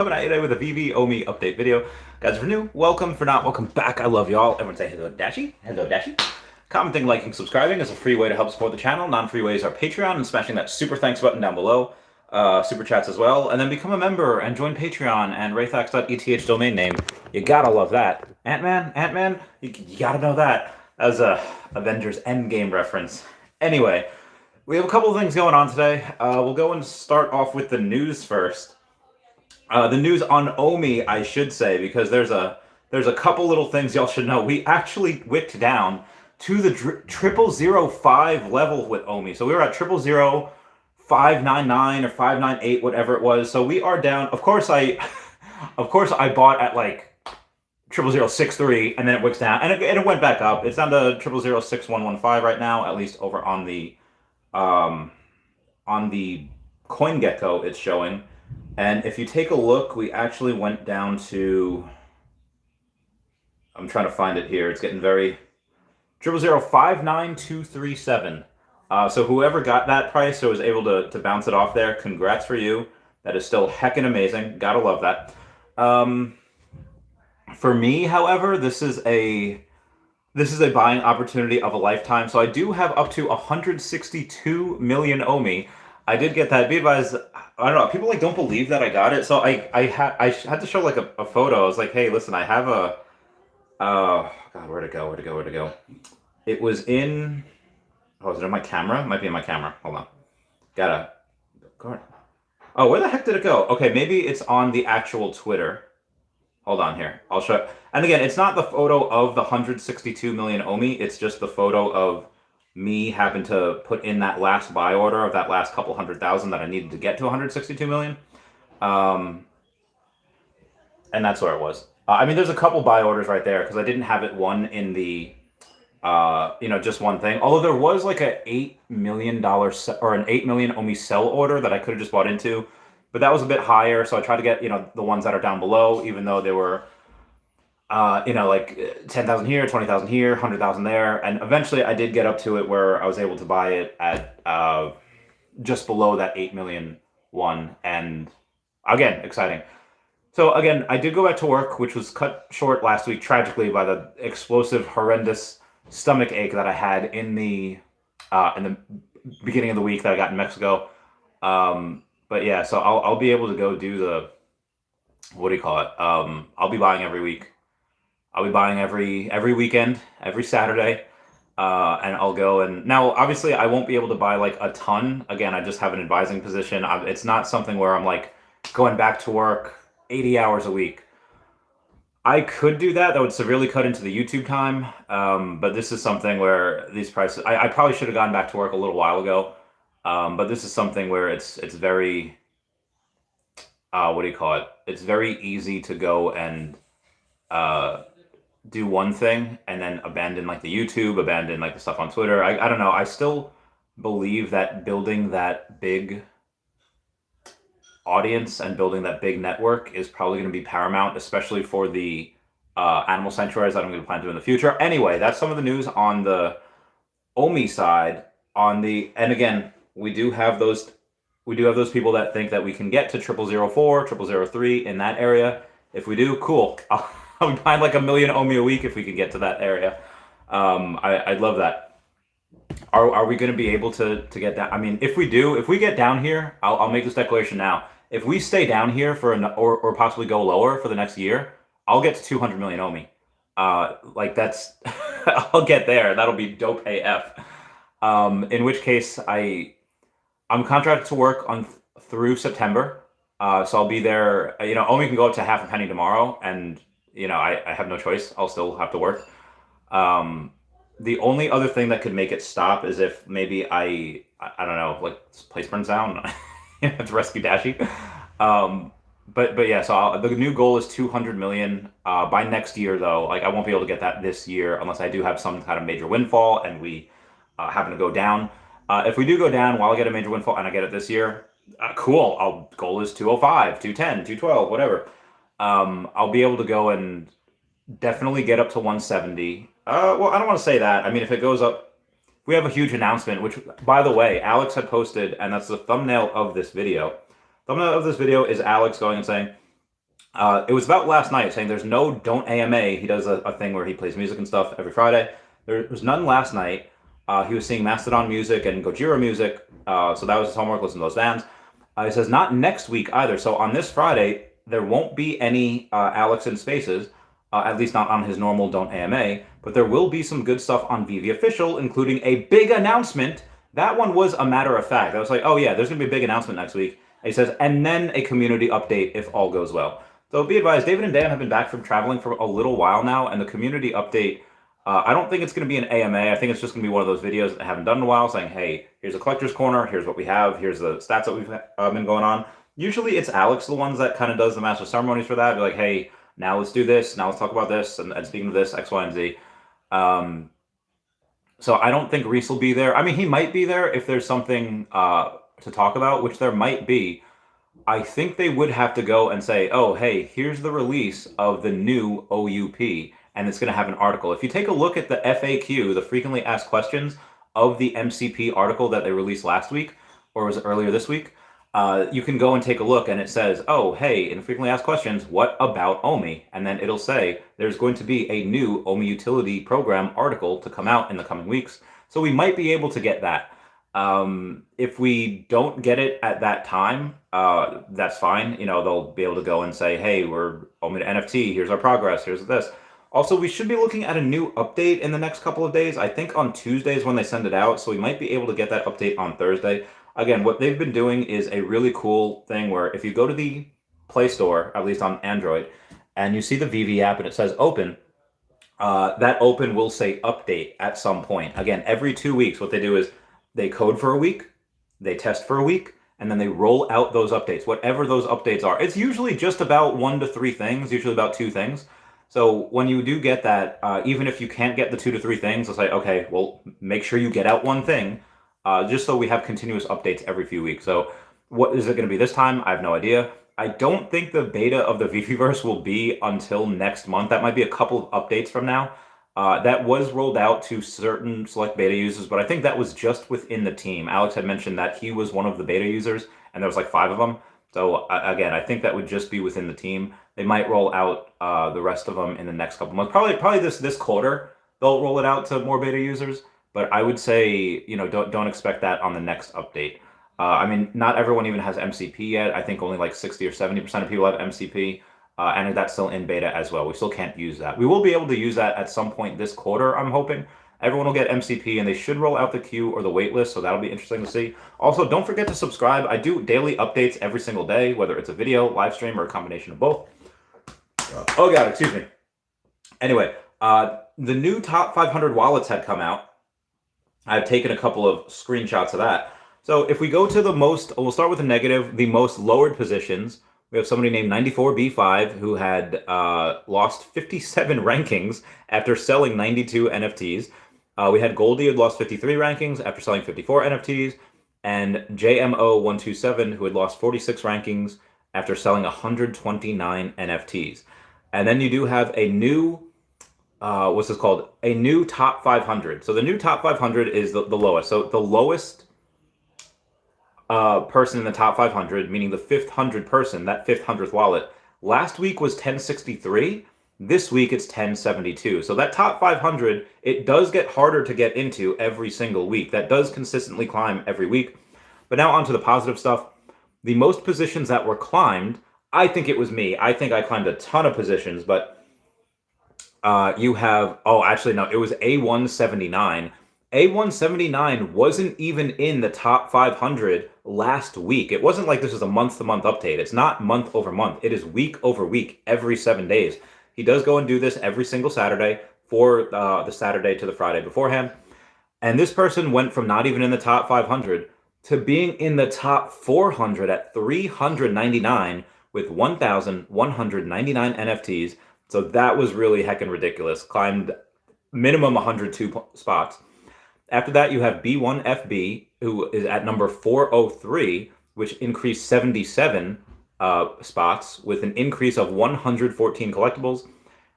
Coming at you today with a Veve Omi update video. Guys, if you're new, welcome. For not, welcome back. I love y'all. Everyone say hello, Dashi. Hello, Dashi. Commenting, liking, subscribing is a free way to help support the channel. Non-free ways are Patreon and smashing that super thanks button down below. Super chats as well. And then become a member and join Patreon and Raythax.eth domain name. You gotta love that. Ant-Man, you gotta know that. As a Avengers Endgame reference. Anyway, we have a couple of things going on today. We'll go and start off with the news first. The news on Omi, I should say, because there's a couple little things y'all should know. We actually wicked down to the 0005 level with Omi. So we were at 000599 or 598, whatever it was. So we are down. Of course I bought at like 0063, and then it wicks down, and it went back up. It's down to 006115 right now, at least over on the CoinGecko it's showing. And if you take a look, we actually went down to, I'm trying to find it here. It's getting very, 00059237. So whoever got that price or was able to bounce it off there, congrats for you. That is still heckin' amazing. Gotta love that. For me, however, this is a buying opportunity of a lifetime. So I do have up to 162 million Omi. I did get that. Be advised, I don't know, people like don't believe that I got it. So I had to show like a photo. I was like, hey, listen, I have a, God, where'd it go? It was in, oh, is it in my camera? It might be in my camera. Hold on. Gotta, God. Oh, where the heck did it go? Okay, maybe it's on the actual Twitter. Hold on here. I'll show. And again, it's not the photo of the 162 million Omi. It's just the photo of me having to put in that last buy order of that last couple 100,000 that I needed to get to 162 million. And that's where it was. I mean, there's a couple buy orders right there because I didn't have it one in the, just one thing. Although there was like a $8 million or an 8 million Omi sell order that I could have just bought into, but that was a bit higher. So I tried to get, the ones that are down below, even though they were, like 10,000 here, 20,000 here, 100,000 there. And eventually I did get up to it where I was able to buy it at just below that 8 million one. And again, exciting. So again, I did go back to work, which was cut short last week tragically by the explosive, horrendous stomach ache that I had in the beginning of the week that I got in Mexico. But yeah, so I'll be able to go do the, what do you call it? I'll be buying every week. I'll be buying every weekend, every Saturday, and I'll go. And now, obviously, I won't be able to buy like a ton. Again, I just have an advising position. It's not something where I'm like going back to work 80 hours a week. I could do that. That would severely cut into the YouTube time. But this is something where these prices, I probably should have gone back to work a little while ago. But this is something where it's very, what do you call it? It's very easy to go and do one thing and then abandon like the YouTube, abandon like the stuff on Twitter. I don't know. I still believe that building that big audience and building that big network is probably going to be paramount, especially for the animal sanctuaries that I'm going to plan to in the future. Anyway, that's some of the news on the Omi side. And again, we do have those people that think that we can get to 0004, 0003 in that area. If we do, cool. I'll be buying like 1 million Omi a week if we can get to that area. I'd love that. Are we going to be able to get down? I mean, if we get down here, I'll make this declaration now. If we stay down here for or possibly go lower for the next year, I'll get to 200 million Omi. Like that's, I'll get there. That'll be dope AF. In which case I'm contracted to work through September. So I'll be there, Omi can go up to half a penny tomorrow, and I have no choice. I'll still have to work. The only other thing that could make it stop is if maybe I don't know, like this place burns down. I have to rescue Dashi. But yeah, so the new goal is 200 million by next year, though. Like I won't be able to get that this year unless I do have some kind of major windfall and we happen to go down. If we do go down while I get a major windfall and I get it this year, cool. Goal is 205, 210, 212, whatever. I'll be able to go and definitely get up to 170. Well, I don't want to say that. I mean, if it goes up, we have a huge announcement, which, by the way, Alex had posted, and that's the thumbnail of this video. Thumbnail of this video is Alex going and saying, It was about last night saying there's no Don't AMA. He does a thing where he plays music and stuff every Friday. There was none last night. He was seeing Mastodon music and Gojira music. So that was his homework, listen to those bands. He says not next week either. So on this Friday, there won't be any Alex in Spaces, at least not on his normal Don't AMA, but there will be some good stuff on Veve Official, including a big announcement. That one was a matter of fact. I was like, oh yeah, there's going to be a big announcement next week. And he says, and then a community update if all goes well. So be advised, David and Dan have been back from traveling for a little while now, and the community update, I don't think it's going to be an AMA. I think it's just going to be one of those videos that I haven't done in a while saying, hey, here's a collector's corner, here's what we have, here's the stats that we've been going on. Usually it's Alex, the ones that kind of does the master ceremonies for that. Be like, hey, now let's do this, now let's talk about this, and speaking of this, X, Y, and Z. So I don't think Reese will be there. I mean, he might be there if there's something to talk about, which there might be. I think they would have to go and say, oh, hey, here's the release of the new OUP, and it's going to have an article. If you take a look at the FAQ, the frequently asked questions of the MCP article that they released last week, or was it earlier this week, you can go and take a look, and it says, oh, hey, in frequently asked questions, what about OMI? And then it'll say there's going to be a new OMI utility program article to come out in the coming weeks. So we might be able to get that. If we don't get it at that time, that's fine. You know, they'll be able to go and say, hey, we're OMI to NFT, here's our progress, here's this. Also, we should be looking at a new update in the next couple of days. I think on Tuesdays when they send it out, so we might be able to get that update on Thursday. Again, what they've been doing is a really cool thing where if you go to the Play Store, at least on Android, and you see the Veve app and it says open, that open will say update at some point. Again, every 2 weeks, what they do is they code for a week, they test for a week, and then they roll out those updates, whatever those updates are. It's usually just about 1 to 3 things, usually about 2 things. So when you do get that, even if you can't get the 2 to 3 things, they'll say, okay, well, make sure you get out 1 thing, just so we have continuous updates every few weeks. So what is it going to be this time? I have no idea. I don't think the beta of the Veveverse will be until next month. That might be a couple of updates from now. That was rolled out to certain select beta users, but I think that was just within the team. Alex had mentioned that he was one of the beta users, and there was like 5 of them. So again, I think that would just be within the team. They might roll out the rest of them in the next couple months. Probably this quarter they'll roll it out to more beta users. But I would say, you know, don't expect that on the next update. I mean, not everyone even has MCP yet. I think only like 60 or 70% of people have MCP, and that's still in beta as well. We still can't use that. We will be able to use that at some point this quarter, I'm hoping. Everyone will get MCP, and they should roll out the queue or the wait list, so that'll be interesting to see. Also, don't forget to subscribe. I do daily updates every single day, whether it's a video, live stream, or a combination of both. Oh, God, excuse me. Anyway, the new top 500 wallets had come out. I've taken a couple of screenshots of that. So if we go to the most, we'll start with the negative, the most lowered positions. We have somebody named 94B5 who had lost 57 rankings after selling 92 NFTs. We had Goldie who had lost 53 rankings after selling 54 NFTs. And JMO127 who had lost 46 rankings after selling 129 NFTs. And then you do have a new, what's this called? A new top 500. So the new top 500 is the lowest. So the lowest person in the top 500, meaning the 500th person, that 500th wallet, last week was 1063. This week it's 1072. So that top 500, it does get harder to get into every single week. That does consistently climb every week. But now onto the positive stuff. The most positions that were climbed, I think it was me. I think I climbed a ton of positions, but you have, oh, actually, no, it was A179. A179 wasn't even in the top 500 last week. It wasn't like this is a month-to-month update. It's not month over month. It is week over week, every 7 days. He does go and do this every single Saturday for the Saturday to the Friday beforehand. And this person went from not even in the top 500 to being in the top 400 at 399 with 1,199 NFTs. So that was really heckin' ridiculous. Climbed minimum 102 spots. After that, you have B1FB, who is at number 403, which increased 77 spots with an increase of 114 collectibles.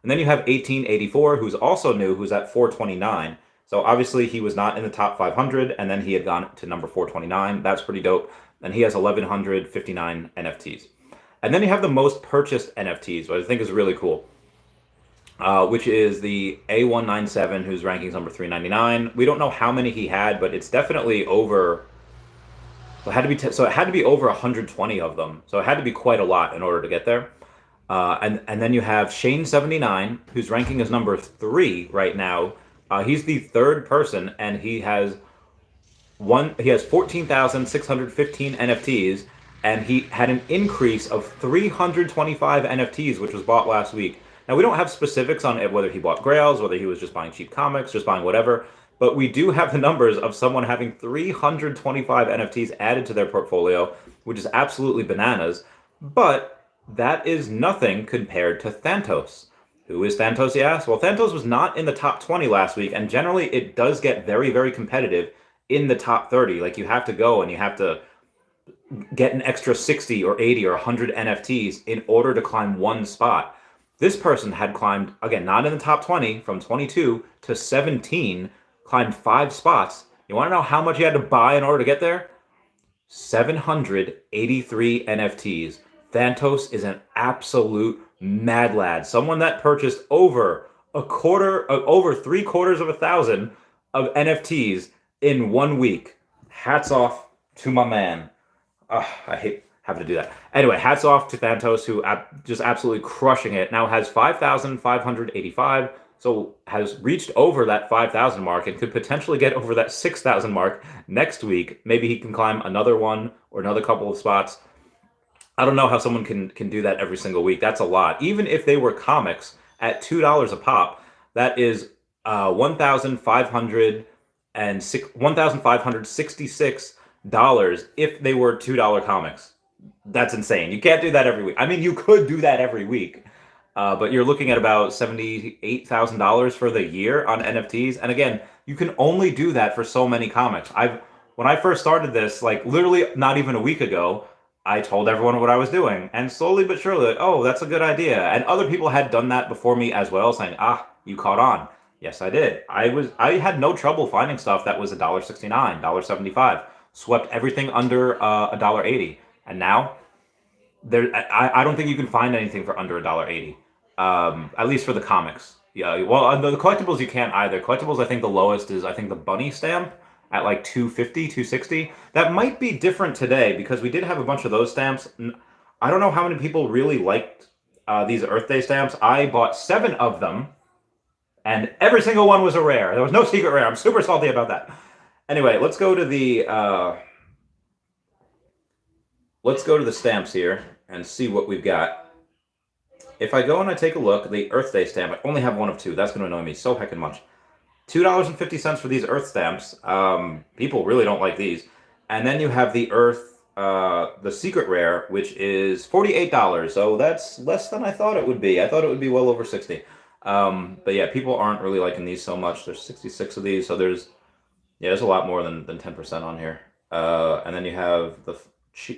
And then you have 1884, who's also new, who's at 429. So obviously he was not in the top 500, and then he had gone to number 429. That's pretty dope. And he has 1,159 NFTs. And then you have the most purchased NFTs, which I think is really cool, which is the A197, whose ranking's number 399. We don't know how many he had, but it's definitely over. It had to be so it had to be over 120 of them. So it had to be quite a lot in order to get there. And then you have Shane 79, whose ranking is number 3 right now. He's the third person, and he has 14,615 NFTs, and he had an increase of 325 NFTs, which was bought last week. Now, we don't have specifics on whether he bought grails, whether he was just buying cheap comics, just buying whatever, but we do have the numbers of someone having 325 NFTs added to their portfolio, which is absolutely bananas. But that is nothing compared to Thantos. Who is Thantos, you ask? Well, Thantos was not in the top 20 last week, and generally it does get very, very competitive in the top 30. Like, you have to go and you have to get an extra 60 or 80 or 100 NFTs in order to climb one spot. This person had climbed, again, not in the top 20, from 22 to 17, climbed 5 spots. You want to know how much you had to buy in order to get there? 783 NFTs. Thantos is an absolute mad lad. Someone that purchased over over 750,000 of NFTs in 1 week. Hats off to my man. I hate having to do that. Anyway, hats off to Thantos, who just absolutely crushing it. Now has 5,585, so has reached over that 5,000 mark and could potentially get over that 6,000 mark next week. Maybe he can climb another one or another couple of spots. I don't know how someone can do that every single week. That's a lot. Even if they were comics at $2 a pop, that is $1,566 if they were $2 comics. That's insane. You can't do that every week. I mean, you could do that every week, but you're looking at about $78,000 for the year on NFTs. And again, you can only do that for so many comics. When I first started this, like literally not even a week ago, I told everyone what I was doing, and slowly but surely, like, oh, that's a good idea. And other people had done that before me as well, saying, you caught on. Yes, I did. I had no trouble finding stuff that was $1.69, $1.75. Swept everything under $1.80. And now I don't think you can find anything for under $1.80. At least for the comics. Yeah, well, the collectibles you can't either. Collectibles, I think the lowest is the bunny stamp at like 250, 260. That might be different today because we did have a bunch of those stamps. I don't know how many people really liked these Earth Day stamps. I bought 7 of them, and every single one was a rare. There was no secret rare. I'm super salty about that. Anyway, let's go to the stamps here and see what we've got. If I go and I take a look, the Earth Day stamp, I only have one of 2. That's going to annoy me so heckin' much. $2.50 for these Earth stamps. People really don't like these. And then you have the the secret rare, which is $48. So that's less than I thought it would be. I thought it would be well over 60. But yeah, people aren't really liking these so much. There's 66 of these, so there's a lot more than 10% on here. And then you have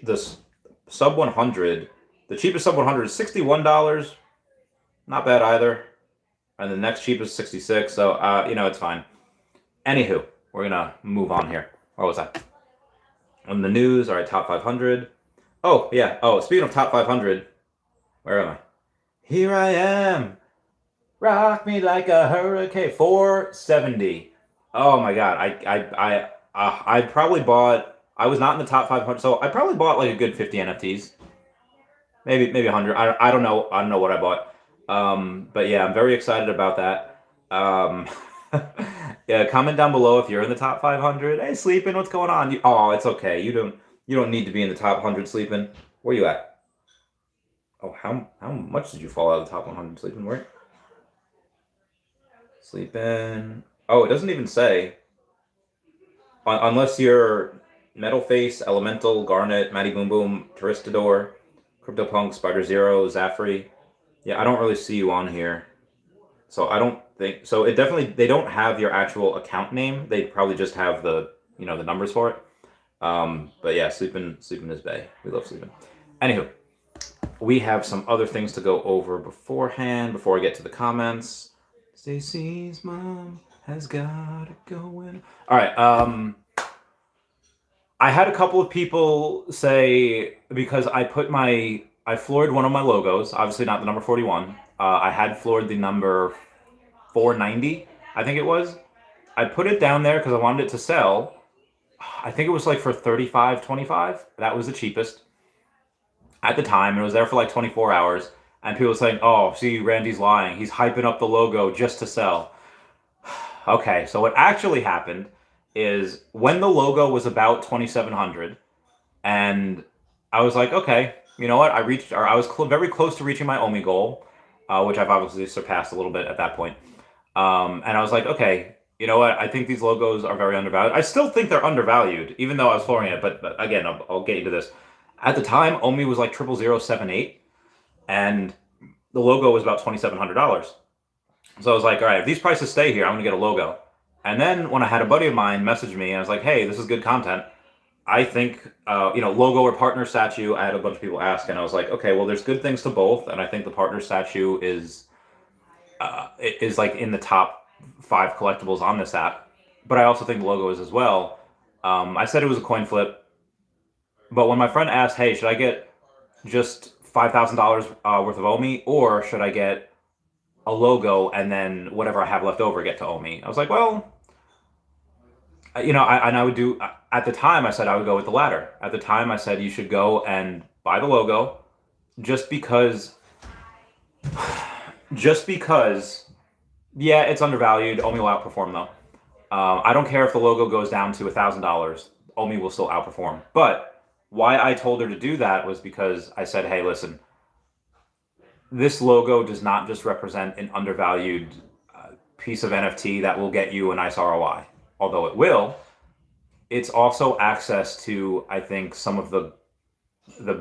this sub 100. The cheapest sub 100 is $61. Not bad either. And the next cheapest 66. So it's fine. Anywho, we're gonna move on here. Where was I? On the news, all right, top 500. Oh yeah. Oh, speaking of top 500, where am I? Here I am. Rock me like a hurricane. 470. Oh my God. I probably bought. I was not in the top 500, so I probably bought like a good 50 NFTs. Maybe 100. I don't know. I don't know what I bought. But yeah, I'm very excited about that. Yeah, comment down below if you're in the top 500. Hey, Sleeping, what's going on? It's okay. You don't need to be in the top 100, Sleeping. Where you at? Oh, how much did you fall out of the top 100, Sleeping? Where? Sleeping. Oh, it doesn't even say. Unless you're Metal Face, Elemental, Garnet, Matty Boom Boom, Teristador, CryptoPunk, Spider Zero, Zafri. Yeah, I don't really see you on here. So I don't think so. It definitely, they don't have your actual account name. They probably just have the the numbers for it. But yeah, sleeping is bae. We love sleeping. Anywho, we have some other things to go over beforehand before I get to the comments. Stacy's mom has got it going. All right. I had a couple of people say, because I put my I floored one of my logos, obviously not the number 41. I had floored the number 490, I think it was. I put it down there because I wanted it to sell. I think it was like for 35.25. That was the cheapest at the time. It was there for like 24 hours. And people were saying, oh, see, Randy's lying. He's hyping up the logo just to sell. Okay, so what actually happened is when the logo was about 2,700, and I was like, okay, you know what? I was very close to reaching my OMI goal, which I've obviously surpassed a little bit at that point. And I was like, okay, you know what? I think these logos are very undervalued. I still think they're undervalued, even though I was flooring it. But again, I'll get into this. At the time, OMI was like 00078, and the logo was about $2,700. So I was like, all right, if these prices stay here, I'm going to get a logo. And then when I had a buddy of mine message me, I was like, hey, this is good content. I think, logo or partner statue, I had a bunch of people ask, and I was like, okay, well, there's good things to both. And I think the partner statue is like in the top 5 collectibles on this app. But I also think the logo is as well. I said it was a coin flip. But when my friend asked, hey, should I get just $5,000 worth of OMI, or should I get a logo and then whatever I have left over get to OMI? I was like, well, I would do, at the time I said I would go with the latter. At the time I said you should go and buy the logo just because, yeah, it's undervalued. OMI will outperform though. I don't care if the logo goes down to $1,000, OMI will still outperform. But why I told her to do that was because I said, hey, listen, this logo does not just represent an undervalued piece of NFT that will get you a nice ROI, although it will. It's also access to, I think, some of the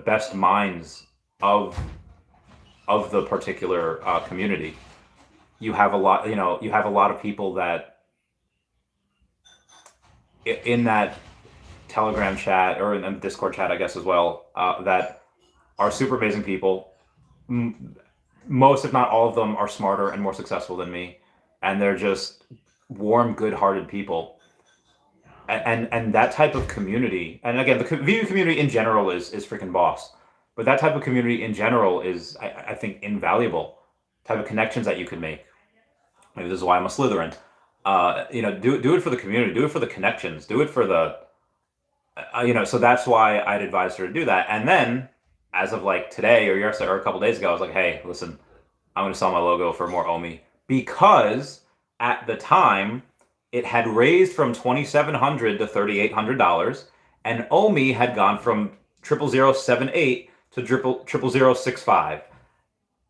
best minds of the particular community. You have a lot of people that in that Telegram chat, or in the Discord chat, I guess, as well, that are super amazing people. Most, if not all of them, are smarter and more successful than me, and they're just warm, good-hearted people. And that type of community, and again, the Veve community in general is freaking boss, but that type of community in general is, I think, invaluable. Type of connections that you could make. Maybe this is why I'm a Slytherin. Do it for the community, do it for the connections, do it for the, so that's why I'd advise her to do that. And then, as of like today or yesterday or a couple days ago, I was like, hey, listen, I'm going to sell my logo for more OMI, because at the time it had raised from $2,700 to $3,800, and OMI had gone from 00078 to 00065,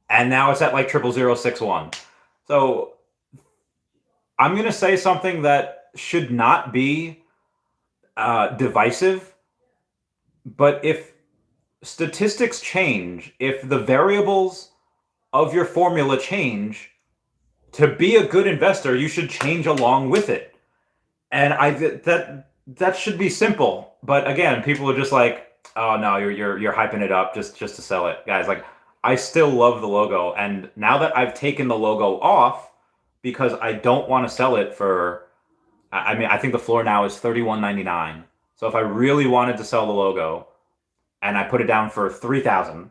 and now it's at like 00061. So I'm going to say something that should not be divisive, but if statistics change, if the variables of your formula change, to be a good investor, you should change along with it. And that should be simple. But again, people are just like, oh no, you're hyping it up just to sell it. Guys, like, I still love the logo, and now that I've taken the logo off because I don't want to sell it for, I think the floor now is $31.99. So if I really wanted to sell the logo and I put it down for $3,000,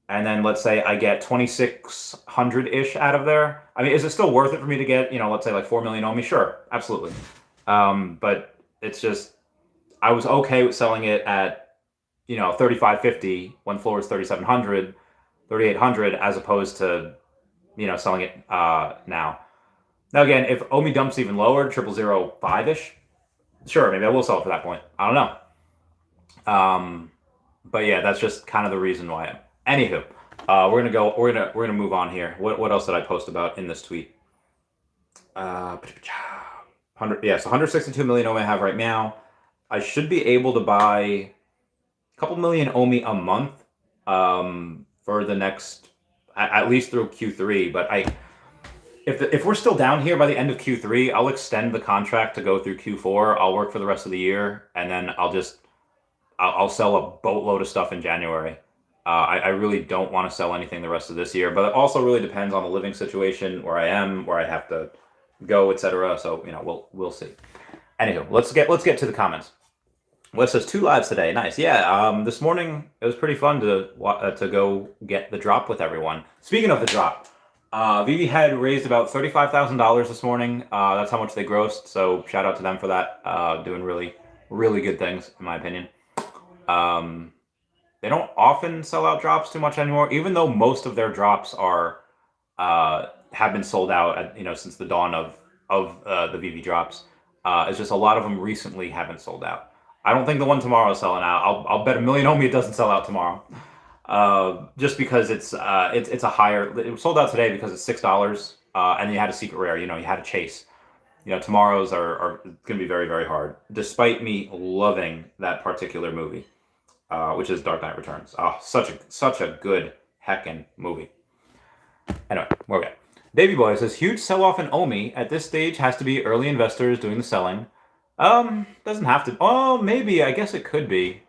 and then let's say I get 2,600-ish out of there, I mean, is it still worth it for me to get, let's say like 4 million OMI? Sure, absolutely. But it's just, I was okay with selling it at, $3,550 when floor is $3,700, $3,800, as opposed to, selling it now. Now again, if OMI dumps even lower, 0.005-ish, sure, maybe I will sell it for that point. I don't know. But yeah, that's just kind of the reason why. Anywho, we're gonna move on here. What else did I post about in this tweet? 162 million OMI I have right now. I should be able to buy a couple million OMI a month for the next, at least through Q3. But if we're still down here by the end of Q3, I'll extend the contract to go through Q4. I'll work for the rest of the year, and then I'll sell a boatload of stuff in January. I really don't want to sell anything the rest of this year, but it also really depends on the living situation, where I am, where I have to go, etc. So we'll see. Anywho, let's get to the comments. Wes says 2 lives today. Nice. Yeah. This morning it was pretty fun to go get the drop with everyone. Speaking of the drop, Veve had raised about $35,000 this morning. That's how much they grossed. So shout out to them for that. Doing really, really good things in my opinion. Um, they don't often sell out drops too much anymore, even though most of their drops are have been sold out since the dawn of the Veve drops. It's just a lot of them recently haven't sold out. I don't think the one tomorrow is selling out. I'll bet a million on me it doesn't sell out tomorrow. Just because it's a higher. It was sold out today because it's $6, and you had a secret rare. You had a chase. Tomorrow's are going to be very, very hard, despite me loving that particular movie, which is Dark Knight Returns. Oh, such a good heckin' movie. Anyway, okay. Davey Boy says huge sell-off in Omi. At this stage, has to be early investors doing the selling. Doesn't have to. Oh, maybe. I guess it could be.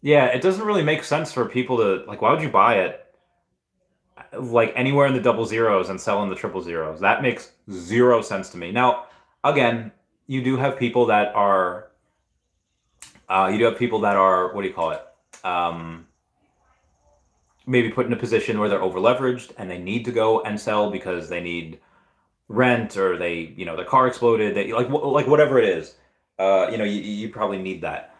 Yeah, it doesn't really make sense for people to like. Why would you buy it like anywhere in the double zeros and sell in the triple zeros? That makes zero sense to me. Now, again, you do have people that are. What do you call it? Maybe put in a position where they're over leveraged and they need to go and sell because they need rent or their car exploded. They like whatever it is. You probably need that.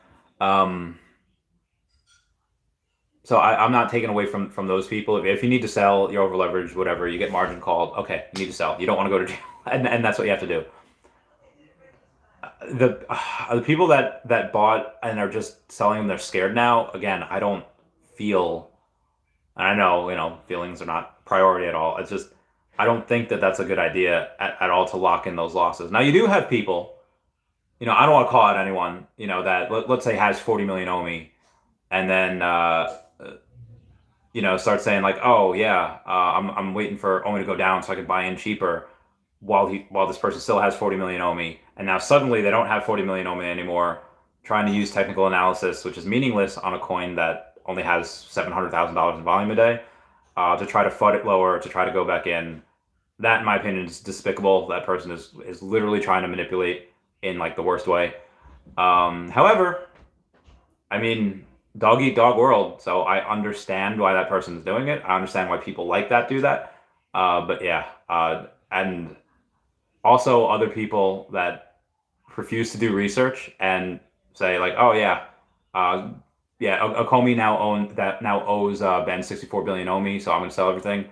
So I'm not taking away from those people. If you need to sell, you're over leveraged, whatever. You get margin called. Okay, you need to sell. You don't want to go to jail, and that's what you have to do. The people that bought and are just selling them, they're scared now. Again, I don't feel. I know feelings are not priority at all. It's just I don't think that that's a good idea at all to lock in those losses. Now you do have people. I don't want to call out anyone. That let's say has 40 million OMI, and then start saying like, oh yeah, I'm waiting for OMI to go down so I can buy in cheaper, while this person still has 40 million OMI, and now suddenly they don't have 40 million OMI anymore, trying to use technical analysis, which is meaningless on a coin that only has $700,000 in volume a day, to try to FUD it lower, to try to go back in. That, in my opinion, is despicable. That person is literally trying to manipulate in like the worst way. However, I mean, dog eat dog world, so I understand why that person is doing it. I understand why people like that do that. But yeah, and also other people that refuse to do research and say like, oh yeah, Okomi now owes Ben 64 billion OMI, so I'm going to sell everything.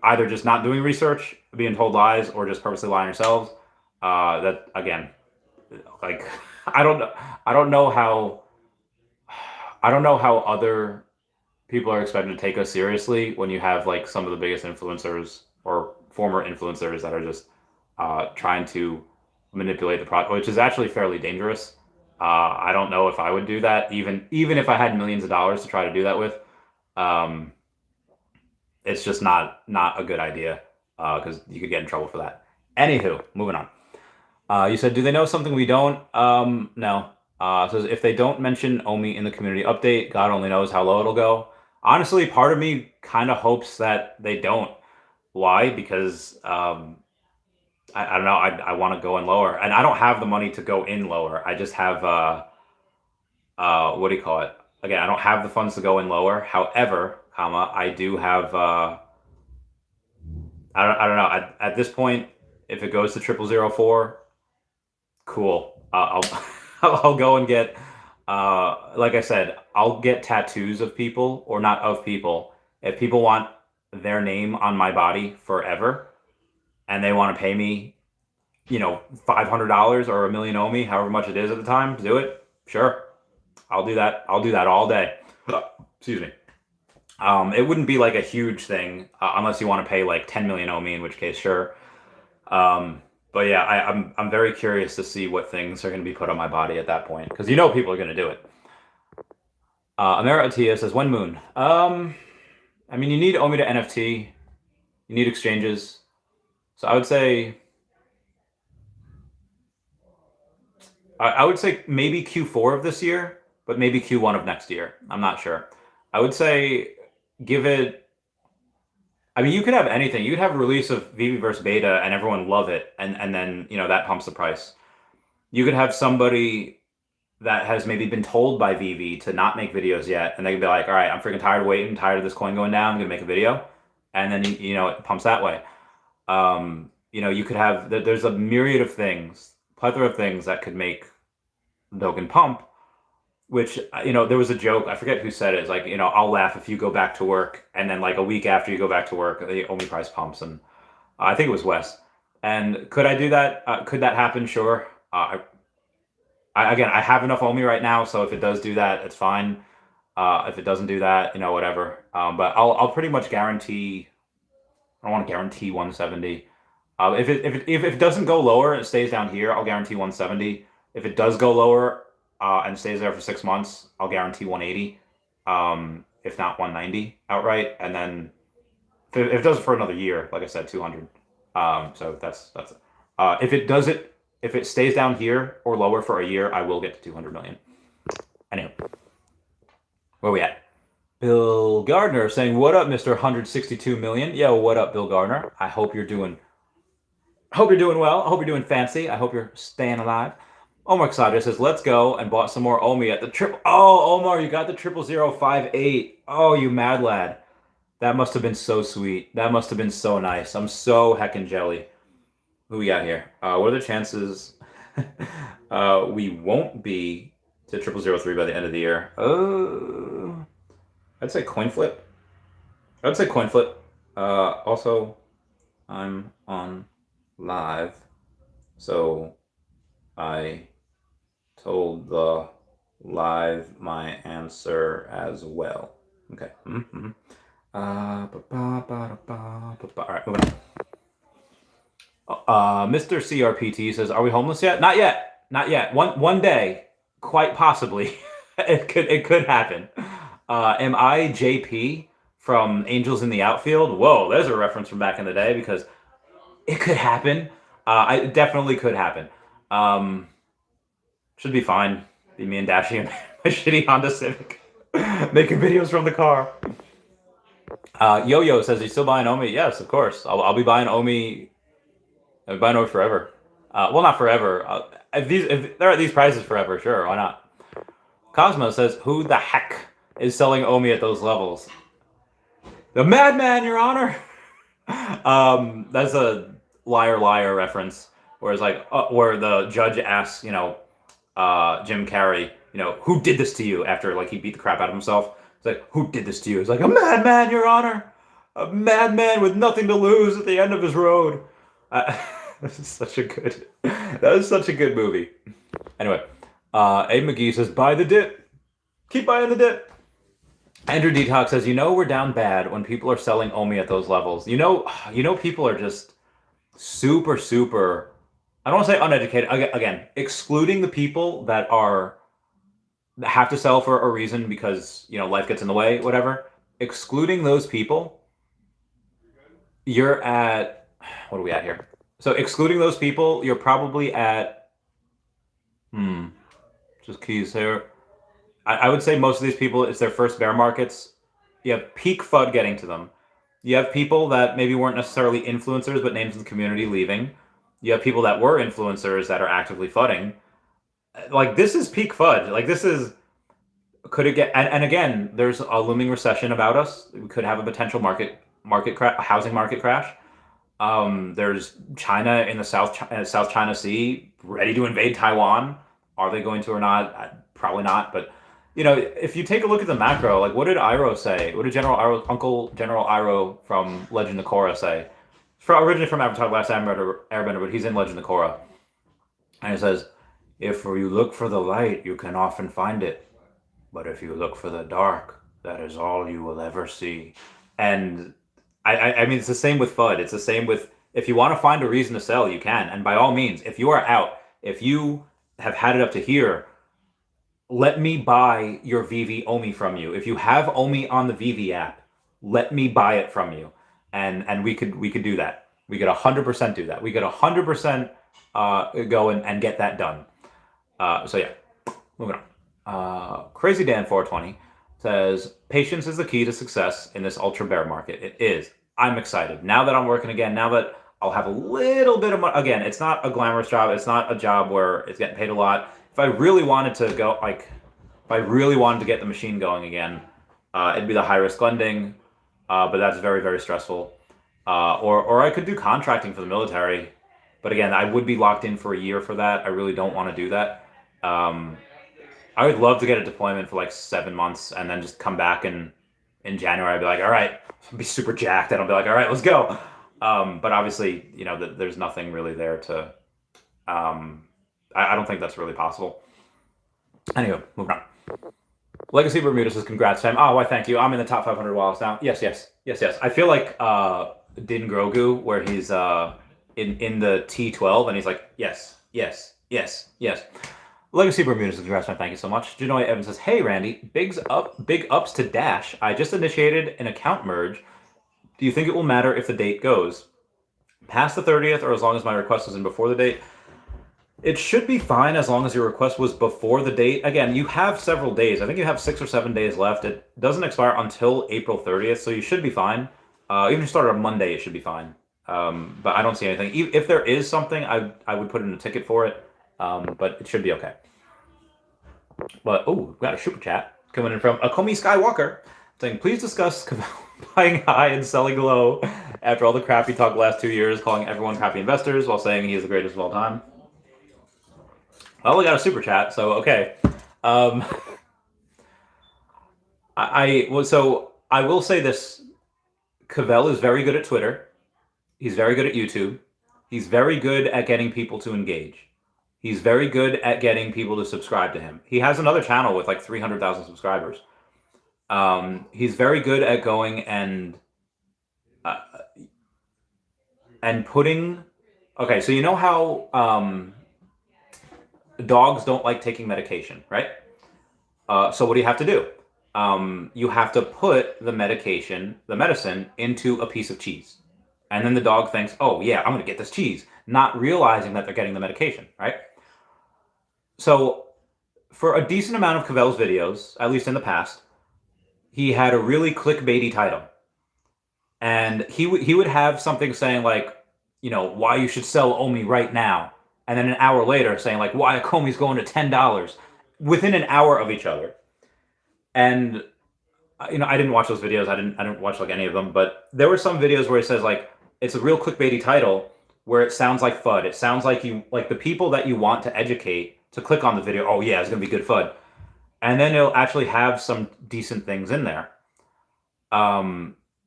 Either just not doing research, being told lies, or just purposely lying yourselves. That again, like I don't know how other people are expected to take us seriously when you have like some of the biggest influencers or former influencers that are just trying to manipulate the product, which is actually fairly dangerous. I don't know if I would do that, even if I had millions of dollars to try to do that with. It's just not a good idea because you could get in trouble for that. Anywho, moving on. You said, do they know something we don't? No. Says if they don't mention OMI in the community update, God only knows how low it'll go. Honestly, part of me kind of hopes that they don't. Why? Because I don't know. I want to go in lower, and I don't have the money to go in lower. I just have what do you call it? Again, I don't have the funds to go in lower. However, I do have. I don't know. At this point, if it goes to 0004, cool. I'll I'll go and get. Like I said, I'll get tattoos of people, or not of people. If people want their name on my body forever, and they want to pay me, $500 or a million OMI, however much it is at the time, to do it. Sure, I'll do that. I'll do that all day. Excuse me. It wouldn't be like a huge thing unless you want to pay like 10 million OMI, in which case, sure. But yeah, I'm very curious to see what things are going to be put on my body at that point, because people are going to do it. Amara Atia says, when moon? I mean, you need OMI to NFT. You need exchanges. So I would say maybe Q4 of this year, but maybe Q1 of next year. I'm not sure. I would say give it. I mean, you could have anything. You could have a release of Veve versus Beta and everyone love it, and then that pumps the price. You could have somebody that has maybe been told by Veve to not make videos yet, and they can be like, all right, I'm freaking tired of waiting, tired of this coin going down, I'm gonna make a video, and then it pumps that way. You could have there's a myriad of things, plethora of things that could make Dogen pump. Which there was a joke. I forget who said it. It's like I'll laugh if you go back to work, and then like a week after you go back to work, the OMI price pumps, and I think it was Wes. And could I do that? Could that happen? Sure. Again, I have enough OMI right now, so if it does do that, it's fine. If it doesn't do that, whatever. But I'll pretty much guarantee. I don't want to guarantee 170. If it doesn't go lower, it stays down here, I'll guarantee 170. If it does go lower and stays there for 6 months, I'll guarantee 180. If not 190 outright, and then if it does it for another year, like I said, 200. So that's it. If it stays down here or lower for a year, I will get to 200 million. Anyway, where we at? Bill Gardner saying, "What up, Mr. 162 million? Yo, what up, Bill Gardner? I hope you're doing well. I hope you're doing fancy. I hope you're staying alive." Omar Xavier says, "Let's go," and bought some more OMI at the triple. Oh, Omar, you got the 00058. Oh, you mad lad. That must have been so sweet. That must have been so nice. I'm so heckin' jelly. Who we got here? What are the chances we won't be to 0003 by the end of the year? I'd say coin flip. Also, I'm on live, so I told the live my answer as well. Okay. All right, moving on. Mr. CRPT says, "Are we homeless yet?" Not yet. Not yet. One day, quite possibly, it could happen. Am I JP from Angels in the Outfield? Whoa, there's a reference from back in the day, because it could happen. It definitely could happen. Should be fine. Be me and Dashi and my shitty Honda Civic making videos from the car. Yo-Yo says, "Are you still buying OMI?" Yes, of course. I'll be buying OMI. I'll be buying OMI forever. Well, not forever. If they're at these prices forever, sure, why not? Cosmo says, "Who the heck is selling OMI at those levels?" The madman, Your Honor. That's a liar reference, where it's like where the judge asks, Jim Carrey, who did this to you, after like he beat the crap out of himself. It's like, who did this to you? It's like, a madman, Your Honor. A madman with nothing to lose at the end of his road. That is such a good movie. Anyway, Abe McGee says, "Buy the dip. Keep buying the dip." Andrew Detox says, "We're down bad when people are selling OMI at those levels. People are just super, super, I don't want to say uneducated. Again, excluding the people that have to sell for a reason because, life gets in the way, whatever. Excluding those people, you're at, what are we at here? So excluding those people, you're probably at, just keys here. I would say most of these people, it's their first bear markets. You have peak FUD getting to them. You have people that maybe weren't necessarily influencers, but names in the community leaving. You have people that were influencers that are actively FUDding. Like, this is peak FUD. Like, this is, could it get, and again, there's a looming recession about us. We could have a potential housing market crash. There's China in the South China Sea ready to invade Taiwan. Are they going to or not? Probably not, but if you take a look at the macro, like, what did Iroh say? What did Uncle General Iroh from Legend of Korra say? Originally from Avatar: The Last Airbender, but he's in Legend of Korra. And it says, "If you look for the light, you can often find it. But if you look for the dark, that is all you will ever see." And I mean, it's the same with FUD. It's the same with, if you want to find a reason to sell, you can. And by all means, if you are out, if you have had it up to here, let me buy your Veve OMI from you. If you have OMI on the Veve app, let me buy it from you. And we could do that. We could 100% do that. We could 100% go and get that done. So yeah, moving on. Crazy Dan 420 says, "Patience is the key to success in this ultra bear market." It is. I'm excited. Now that I'm working again, now that I'll have a little bit of money. Again, it's not a glamorous job. It's not a job where it's getting paid a lot. if I really wanted to go, like, if I really wanted to get the machine going again, it'd be the high risk lending, but that's very, very stressful. Or I could do contracting for the military, but again, I would be locked in for a year for that. I really don't want to do that. I would love to get a deployment for like 7 months and then just come back in January. I'd be like, all right, I'll be super jacked, and I'll be like, all right, let's go. But obviously, there's nothing really there to. I don't think that's really possible. Anyway, moving on. Legacy Bermuda says, congrats, Sam. Oh, why, thank you. I'm in the top 500 wallets now. Yes. I feel like Din Grogu, where he's in the T12, and he's like, yes. Legacy Bermuda says, congrats, man. Thank you so much. Janoy Evans says, hey, Randy, big ups to Dash. I just initiated an account merge. Do you think it will matter if the date goes past the 30th or as long as my request was in before the date? It should be fine as long as your request was before the date. Again, you have several days. I think you have 6 or 7 days left. It doesn't expire until April 30th, so you should be fine. Even if you start on Monday, it should be fine. But I don't see anything. If there is something, I would put in a ticket for it, but it should be okay. But, oh, we got a super chat coming in from Akomi Skywalker saying, please discuss buying high and selling low after all the crap he talked the last 2 years, calling everyone crappy investors while saying he is the greatest of all time. Well, we got a super chat, so okay. I will say this: Cavell is very good at Twitter. He's very good at YouTube. He's very good at getting people to engage. He's very good at getting people to subscribe to him. He has another channel with like 300,000 subscribers. He's very good at going and putting. Okay, so you know how dogs don't like taking medication, right? So what do you have to do? You have to put the medicine into a piece of cheese. And then the dog thinks, oh yeah, I'm gonna get this cheese, not realizing that they're getting the medication, right? So for a decent amount of Cavell's videos, at least in the past, he had a really clickbaity title. And he would have something saying like, why you should sell Omi right now. And then an hour later saying like, why a Comey's going to $10 within an hour of each other. And I didn't watch those videos. I didn't watch like any of them, but there were some videos where he says like, it's a real clickbaity title where it sounds like FUD. It sounds like the people that you want to educate to click on the video. Oh yeah, it's going to be good FUD. And then it'll actually have some decent things in there.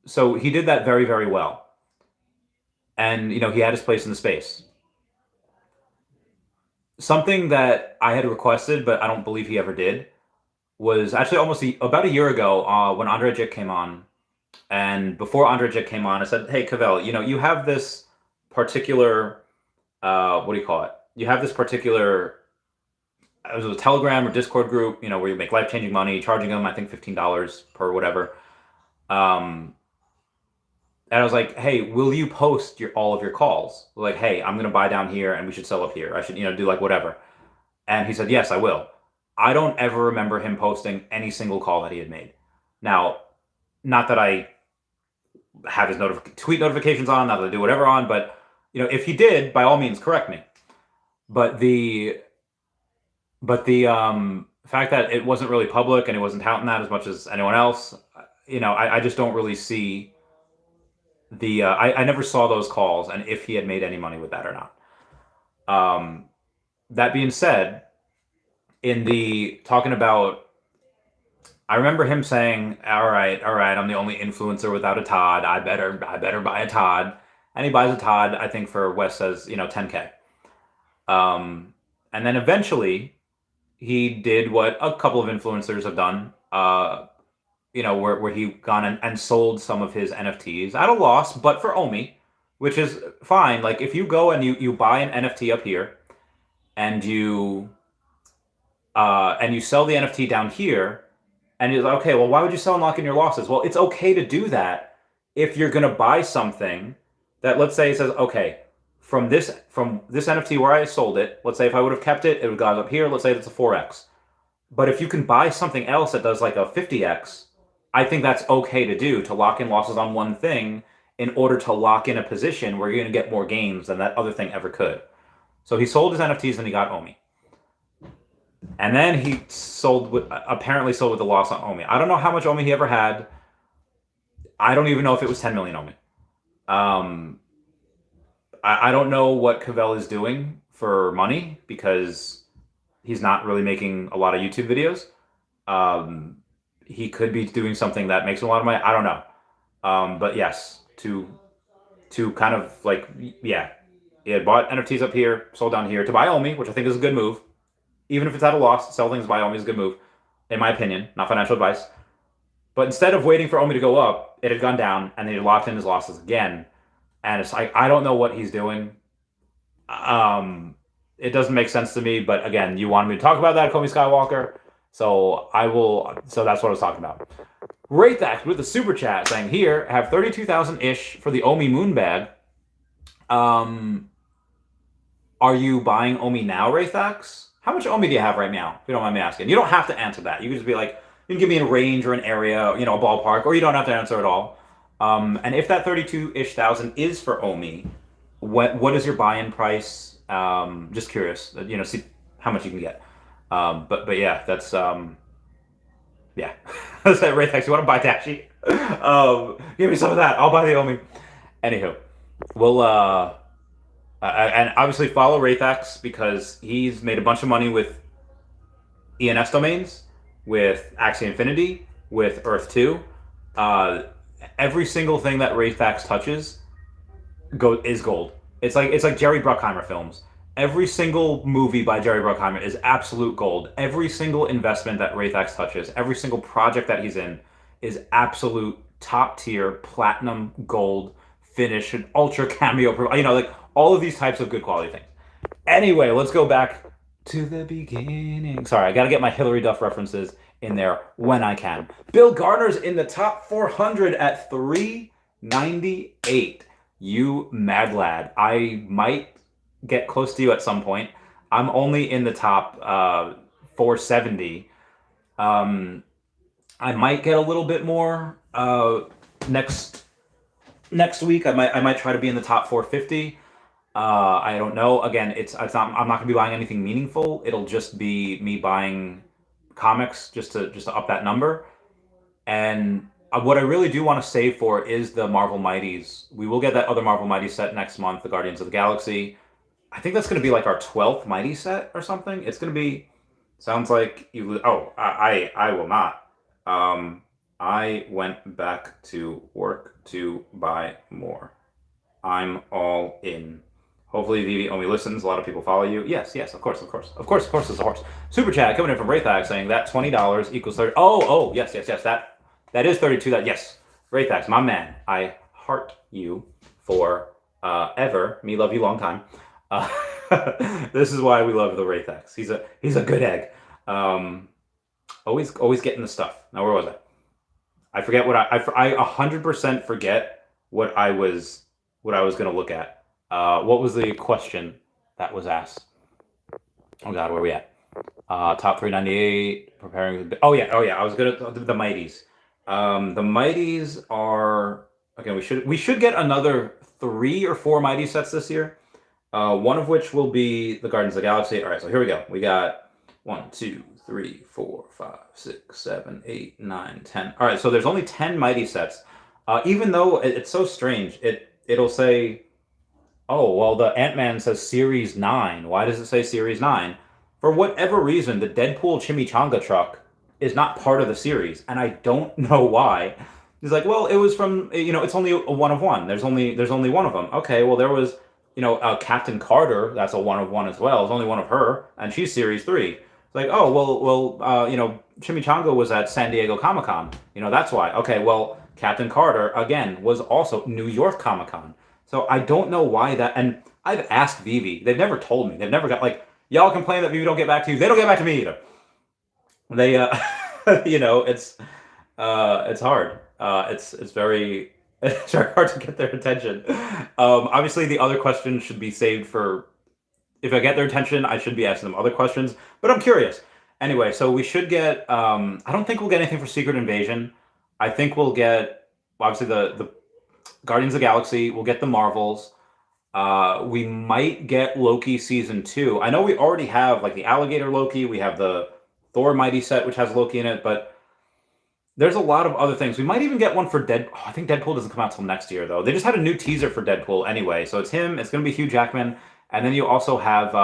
So he did that very, very well. And, he had his place in the space. Something that I had requested, but I don't believe he ever did, was actually about a year ago when Andre Jick came on. And before Andre Jick came on, I said, hey, Cavell, you have this particular, what do you call it? You have this particular, it was a Telegram or Discord group, where you make life-changing money, charging them, I think, $15 per whatever. And I was like, hey, will you post all of your calls? Like, hey, I'm going to buy down here and we should sell up here. I should, do like whatever. And he said, yes, I will. I don't ever remember him posting any single call that he had made. Now, not that I have his tweet notifications on, not that I do whatever on, but, if he did, by all means, correct me. But the fact that it wasn't really public and he wasn't touting that as much as anyone else, I just don't really see I never saw those calls and if he had made any money with that or not. That being said, in the talking about, I remember him saying, all right, I'm the only influencer without a Todd. I better buy a Todd. And he buys a Todd, I think for Wes says, $10K. And then eventually he did what a couple of influencers have done, where he gone and sold some of his NFTs at a loss, but for Omi, which is fine. Like if you go and you buy an NFT up here and you sell the NFT down here, and you're like, okay, well, why would you sell and lock in your losses? Well, it's okay to do that if you're going to buy something that, let's say it says, okay, from this NFT where I sold it, let's say if I would have kept it, it would have gone up here. Let's say it's a 4X. But if you can buy something else that does like a 50X, I think that's okay to do, to lock in losses on one thing in order to lock in a position where you're going to get more gains than that other thing ever could. So he sold his NFTs and he got Omi. And then he apparently sold with a loss on Omi. I don't know how much Omi he ever had. I don't even know if it was 10 million Omi. Um, I don't know what Cavell is doing for money because he's not really making a lot of YouTube videos. Um, he could be doing something that makes him a lot of money. I don't know. But yes, to kind of like, yeah, he had bought NFTs up here, sold down here to buy Omi, which I think is a good move. Even if it's at a loss, sell things, buy Omi is a good move, in my opinion, not financial advice. But instead of waiting for Omi to go up, it had gone down, and then he locked in his losses again. And it's like, I don't know what he's doing. It doesn't make sense to me. But again, you wanted me to talk about that, Comey Skywalker. So I will. So that's what I was talking about. Raythax with the super chat saying, here, have 32,000-ish for the Omi moon bag. Are you buying Omi now, Raythax? How much Omi do you have right now? If you don't mind me asking. You don't have to answer that. You can just be like, you can give me a range or an area, a ballpark, or you don't have to answer at all. And if that 32-ish thousand is for Omi, what is your buy-in price? Just curious, see how much you can get. But yeah, that's yeah. That's that Raythax. You want to buy Dashi? Give me some of that. I'll buy the Omi. Anywho, we'll and obviously follow Raythax because he's made a bunch of money with ENS domains, with Axie Infinity, with Earth 2. Every single thing that Raythax touches is gold. It's like Jerry Bruckheimer films. Every single movie by Jerry Bruckheimer is absolute gold. Every single investment that Raythax touches, every single project that he's in is absolute top tier, platinum, gold, finish, and ultra cameo. Like all of these types of good quality things. Anyway, let's go back to the beginning. Sorry, I got to get my Hillary Duff references in there when I can. Bill Gardner's in the top 400 at 398. You mad lad. I might get close to you at some point. I'm only in the top 470. I might get a little bit more next week. I might try to be in the top 450. I don't know. Again, it's not. I'm not gonna be buying anything meaningful. It'll just be me buying comics just to up that number. And what I really do want to save for is the Marvel Mighties. We will get that other Marvel Mighty set next month, the Guardians of the Galaxy. I think that's going to be like our 12th Mighty set or something. It's going to be. Sounds like you. Oh, I will not. I went back to work to buy more. I'm all in. Hopefully Veve only listens. A lot of people follow you. Yes, of course, there's a horse. Super chat coming in from Raythax saying that $20 equals 30. Oh, yes. That is 32. Yes, Raythax, my man. I heart you for ever. Me love you long time. This is why we love the Raythax. He's a good egg. Always getting the stuff. Now where was I? I forget what I 100% forget what I was gonna look at. What was the question that was asked? Oh God, where are we at? Top 398. Preparing. Oh yeah. I was gonna the Mighties. The Mighties are again. We should get another 3 or 4 Mighty sets this year. One of which will be the Guardians of the Galaxy. All right, so here we go. We got 1, 2, 3, 4, 5, 6, 7, 8, 9, 10. All right, so there's only 10 Mighty sets. Even though it's so strange, it'll say, oh, well, the Ant-Man says Series 9. Why does it say Series 9? For whatever reason, the Deadpool Chimichanga truck is not part of the series, and I don't know why. He's like, well, it was from, it's only a one of one. There's only one of them. Okay, well, there was, Captain Carter, that's a one of one as well. There's only one of her, and she's Series 3. It's like, oh, well, Chimichanga was at San Diego Comic-Con. That's why. Okay, well, Captain Carter, again, was also New York Comic-Con. So I don't know why that, and I've asked Veve. They've never told me. They've never got, y'all complain that Veve don't get back to you. They don't get back to me either. They, it's hard. It's very hard to get their attention. Obviously, the other questions should be saved for, if I get their attention, I should be asking them other questions, but I'm curious. Anyway, so we should get, I don't think we'll get anything for Secret Invasion. I think we'll get, obviously, the Guardians of the Galaxy. We'll get the Marvels. We might get Loki season 2. I know we already have like the alligator Loki. We have the Thor Mighty set, which has Loki in it, but there's a lot of other things. We might even get one for Deadpool. Oh, I think Deadpool doesn't come out till next year, though. They just had a new teaser for Deadpool anyway. So it's him. It's going to be Hugh Jackman. And then you also have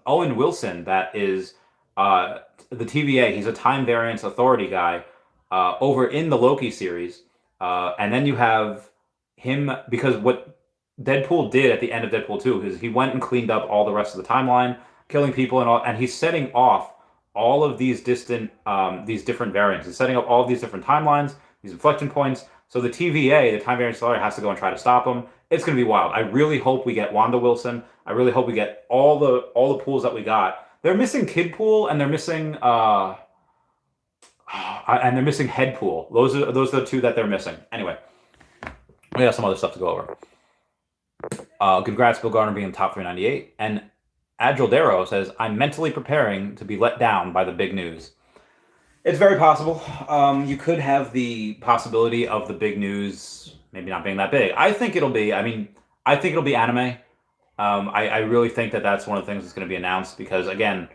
Owen Wilson, that is the TVA. He's a time variance authority guy over in the Loki series. And then you have him, because what Deadpool did at the end of Deadpool 2 is he went and cleaned up all the rest of the timeline, killing people and all, and he's setting off all of these different variants. He's setting up all of these different timelines, these inflection points. So the TVA, the time variance authority, has to go and try to stop him. It's going to be wild. I really hope we get Wanda Wilson. I really hope we get all the pools that we got. They're missing Kid Pool and they're missing Head Pool. Those are the two that they're missing. Anyway, we have some other stuff to go over. Congrats, Bill Garner, being in the top 398. And Adrildero says, I'm mentally preparing to be let down by the big news. It's very possible. You could have the possibility of the big news maybe not being that big. I think it'll be anime. I really think that that's one of the things that's going to be announced because, again,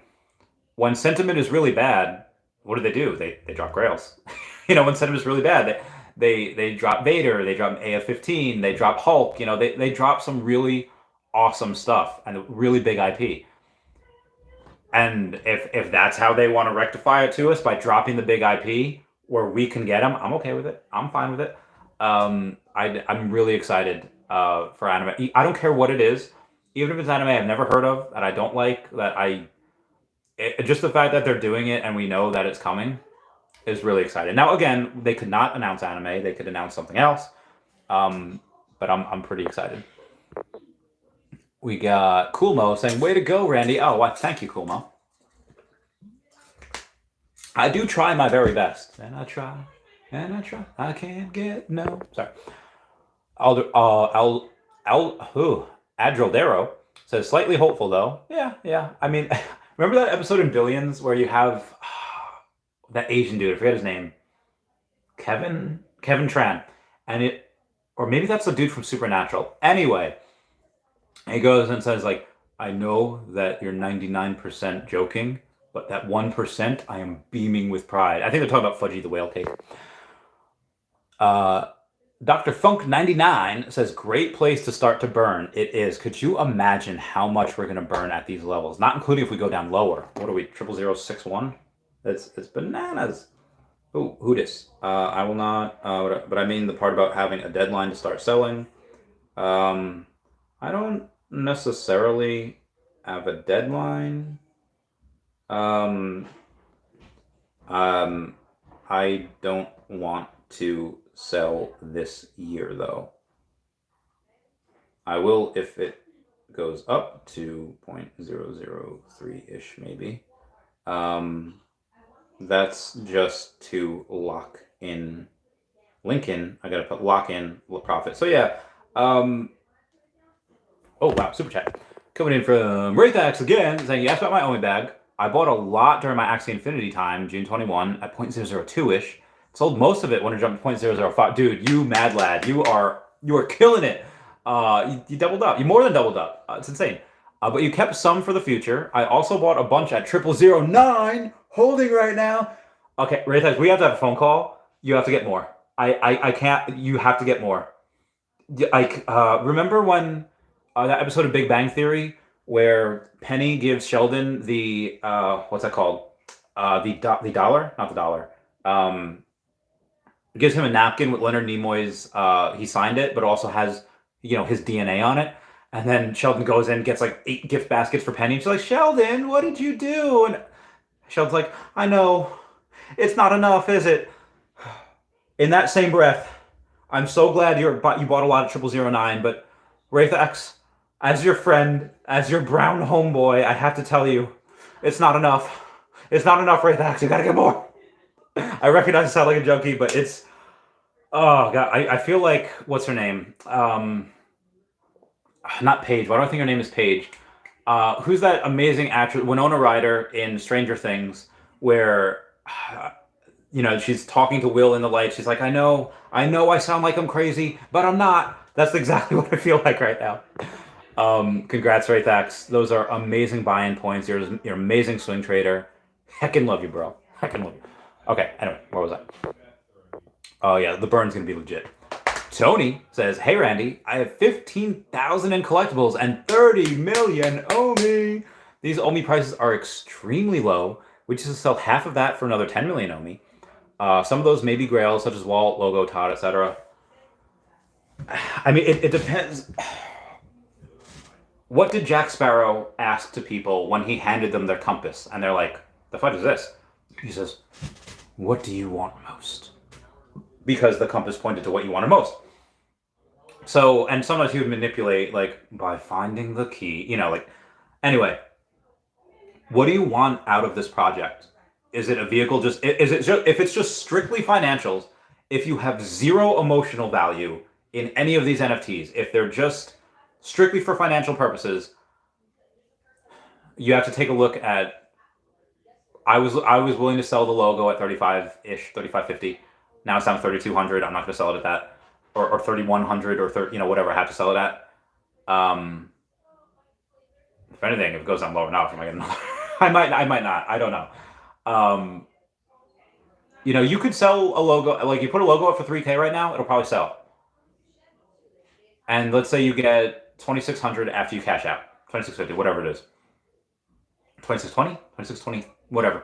when sentiment is really bad, what do? They drop Grails. When sentiment is really bad, they drop Vader, they drop AF-15, they drop Hulk. They drop some really awesome stuff and a really big IP. And if that's how they want to rectify it to us, by dropping the big IP where we can get them, I'm okay with it. I'm fine with it. I'm really excited for anime. I don't care what it is, even if it's anime I've never heard of, that I don't like, just the fact that they're doing it and we know that it's coming is really exciting. Now, again, they could not announce anime; they could announce something else. But I'm pretty excited. We got Coolmo saying, way to go, Randy. Oh, well, thank you, Coolmo. I do try my very best. And I try. I can't get no. Sorry. Adrildero says, slightly hopeful, though. Yeah. I mean, remember that episode in Billions where you have that Asian dude, I forget his name. Kevin Tran. Or maybe that's the dude from Supernatural. Anyway, he goes and says, like, I know that you're 99% joking, but that 1%, I am beaming with pride. I think they're talking about Fudgy the Whale Cake. Dr. Funk99 says, great place to start to burn. It is. Could you imagine how much we're going to burn at these levels? Not including if we go down lower. What are we, 00061? It's bananas. Oh, who dis? I will not, but I mean the part about having a deadline to start selling. I don't necessarily have a deadline. I don't want to sell this year, though. I will if it goes up to 0.003-ish, maybe. That's just to lock in Lincoln. I gotta lock in profit. So yeah. Oh wow, super chat coming in from Wraithax again, saying, you asked about my Omi bag. I bought a lot during my Axie Infinity time, June 21, at 0.002-ish. Sold most of it when it jumped to 0.005. Dude, you mad lad. You are killing it. You doubled up. You more than doubled up. It's insane. But you kept some for the future. I also bought a bunch at 0009, holding right now. Okay, Wraithax, we have to have a phone call. You have to get more. I can't. You have to get more. Remember when that episode of Big Bang Theory where Penny gives Sheldon the what's that called? The dollar, not the dollar. Gives him a napkin with Leonard Nimoy's. He signed it, but also has his DNA on it. And then Sheldon goes in, gets like 8 gift baskets for Penny. And she's like, Sheldon, what did you do? And Sheldon's like, I know, it's not enough, is it? In that same breath, I'm so glad you bought a lot of 0009, but Wraithax, as your friend, as your brown homeboy, I have to tell you, it's not enough. It's not enough, Wraithax. You gotta get more. I recognize I sound like a junkie, but it's... Oh, God. I feel like... What's her name? Not Paige. Why do I think her name is Paige? Who's that amazing actress? Winona Ryder in Stranger Things, where... she's talking to Will in the light. She's like, I know I sound like I'm crazy, but I'm not. That's exactly what I feel like right now. Congrats, Raythax. Those are amazing buy-in points. You're an amazing swing trader. Heckin' love you, bro. Heckin' love you. Okay, anyway, where was I? Oh yeah, the burn's gonna be legit. Tony says, "Hey Randy, I have 15,000 in collectibles and 30 million OMI. These OMI prices are extremely low. We just sell half of that for another 10 million OMI. Some of those may be grails, such as Walt, Logo, Todd, etc. I mean, it depends. What did Jack Sparrow ask to people when he handed them their compass? And they're like, the fudge is this? He says, what do you want most? Because the compass pointed to what you wanted most. So, and sometimes he would manipulate, like, by finding the key, like, anyway, what do you want out of this project? Is it a vehicle if it's just strictly financials, if you have zero emotional value in any of these NFTs, if they're just strictly for financial purposes, you have to take a look at, I was willing to sell the logo at 35-ish, 35.50. Now it's down to 3,200. I'm not going to sell it at that. Or 3,100 or 30, whatever I have to sell it at. If anything, if it goes down lower enough, I might get another. I might not. I don't know. You could sell a logo, like you put a logo up for 3K right now, it'll probably sell. And let's say you get 2,600 after you cash out, 2,650, whatever it is, 2,620, 2,620, whatever.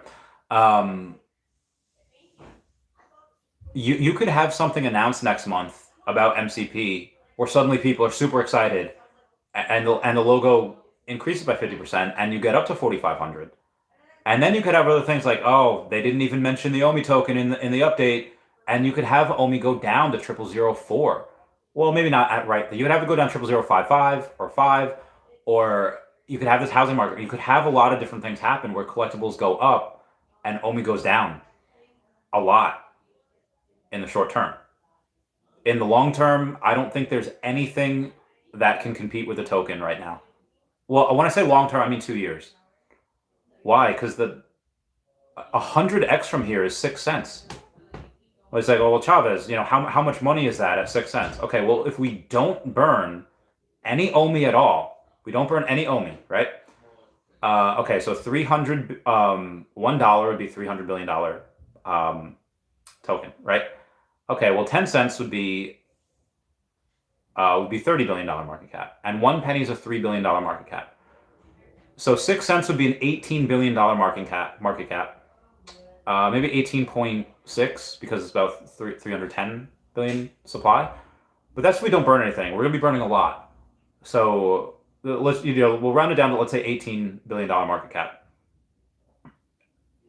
You could have something announced next month about MCP, where suddenly people are super excited, and the logo increases by 50%, and you get up to 4,500. And then you could have other things like, oh, they didn't even mention the OMI token in the update, and you could have OMI go down to 0004. Well, maybe not right. You could have it go down 0055 or 5, or you could have this housing market. You could have a lot of different things happen where collectibles go up and OMI goes down a lot in the short term. In the long term, I don't think there's anything that can compete with the token right now. Well, when I say long term, I mean 2 years. Why? Because the 100x from here is 6 cents. Well, it's like, oh, well, Chavez, how much money is that at 6 cents? Okay, well, if we don't burn any OMI at all, we don't burn any OMI, right? Okay, so $300, $1 would be $300 billion token, right? Okay, well, 10 cents would be $30 billion market cap, and 1 penny is a $3 billion market cap. So 6 cents would be an $18 billion market cap. Maybe 18.6 because it's about 310 billion supply. But that's if we don't burn anything. We're gonna be burning a lot. So we'll round it down to, let's say, $18 billion market cap.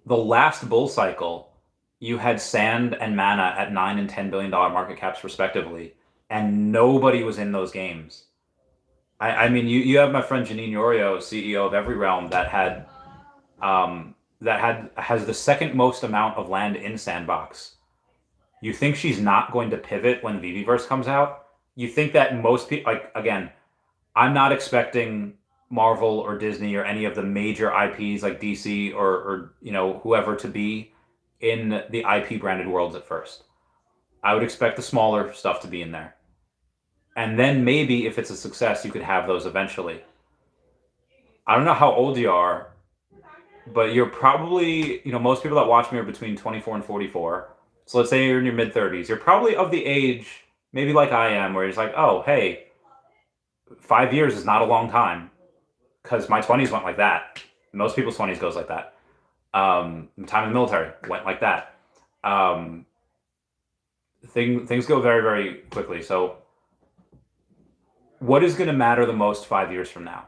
The last bull cycle, you had Sand and Mana at $9 and $10 billion market caps respectively, and nobody was in those games. I mean, you have my friend Janine Yorio, CEO of Every Realm, that has the second most amount of land in Sandbox. You think she's not going to pivot when Veveverse comes out? You think that most people, like, again, I'm not expecting Marvel or Disney or any of the major IPs like DC or whoever to be in the IP branded worlds at first. I would expect the smaller stuff to be in there. And then maybe if it's a success, you could have those eventually. I don't know how old you are, but you're probably, most people that watch me are between 24 and 44. So let's say you're in your mid-30s. You're probably of the age, maybe like I am, where it's like, oh, hey, 5 years is not a long time. Because my 20s went like that. Most people's 20s goes like that. Time in the military went like that. Things go very, very quickly. So what is going to matter the most 5 years from now?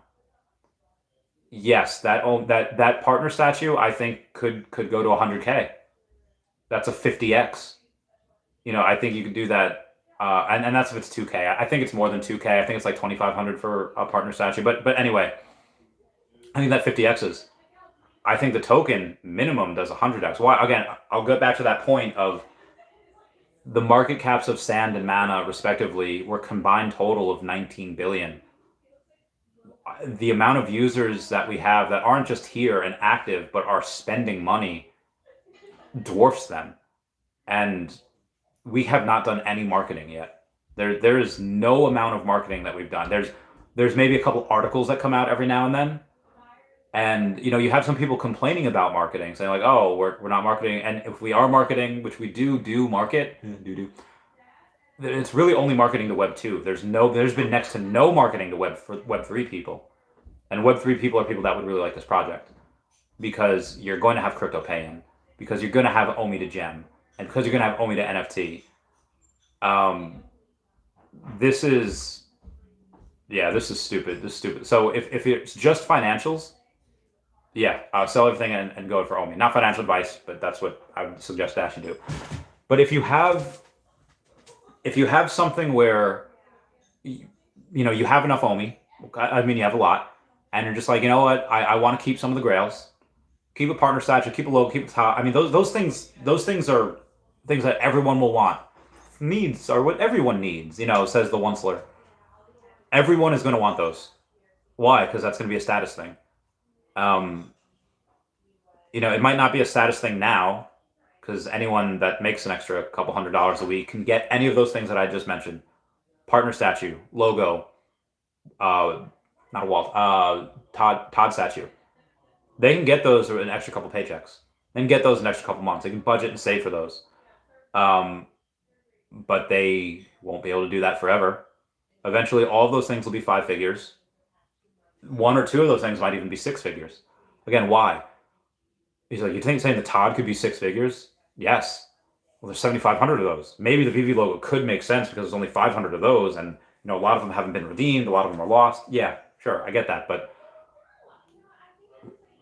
Yes, that partner statue, I think could go to 100K. That's a 50x. I think you could do that, and that's if it's 2K. I think it's more than 2K. I think it's like 2,500 for a partner statue. But anyway, I think that 50x's. I think the token minimum does 100x. Why? Again, I'll go back to that point of the market caps of Sand and Mana, respectively, were combined total of 19 billion. The amount of users that we have that aren't just here and active, but are spending money dwarfs them. And we have not done any marketing yet. There is no amount of marketing that we've done. There's maybe a couple articles that come out every now and then. And you have some people complaining about marketing, saying like, "Oh, we're not marketing." And if we are marketing, which we do market, it's really only marketing to Web 2. There's been next to no marketing to Web 3 people. And Web 3 people are people that would really like this project, because you're going to have crypto pay-in, because you're going to have OMI to gem, and because you're going to have OMI to NFT. This is stupid. This is stupid. So if it's just financials, yeah, I'll sell everything and go for OMI. Not financial advice, but that's what I would suggest Dash do. But if you have something where you have enough OMI, I mean you have a lot, and you're just like, you know what, I want to keep some of the grails, keep a partner statue, keep a logo, keep a top. I mean those things are things that everyone will want. Needs are what everyone needs, says the Onceler. Everyone is going to want those. Why? Because that's going to be a status thing. It might not be a status thing now, because anyone that makes an extra couple $100 a week can get any of those things that I just mentioned. Partner statue, logo, not a wall, Todd statue. They can get those an extra couple paychecks. They can get those an extra couple months. They can budget and save for those. But they won't be able to do that forever. Eventually, all of those things will be 5 figures. 1 or 2 of those things might even be 6 figures. Again, why? He's like, you think saying the Todd could be 6 figures? Yes. Well, there's 7,500 of those. Maybe the Veve logo could make sense because there's only 500 of those, and a lot of them haven't been redeemed. A lot of them are lost. Yeah, sure, I get that. But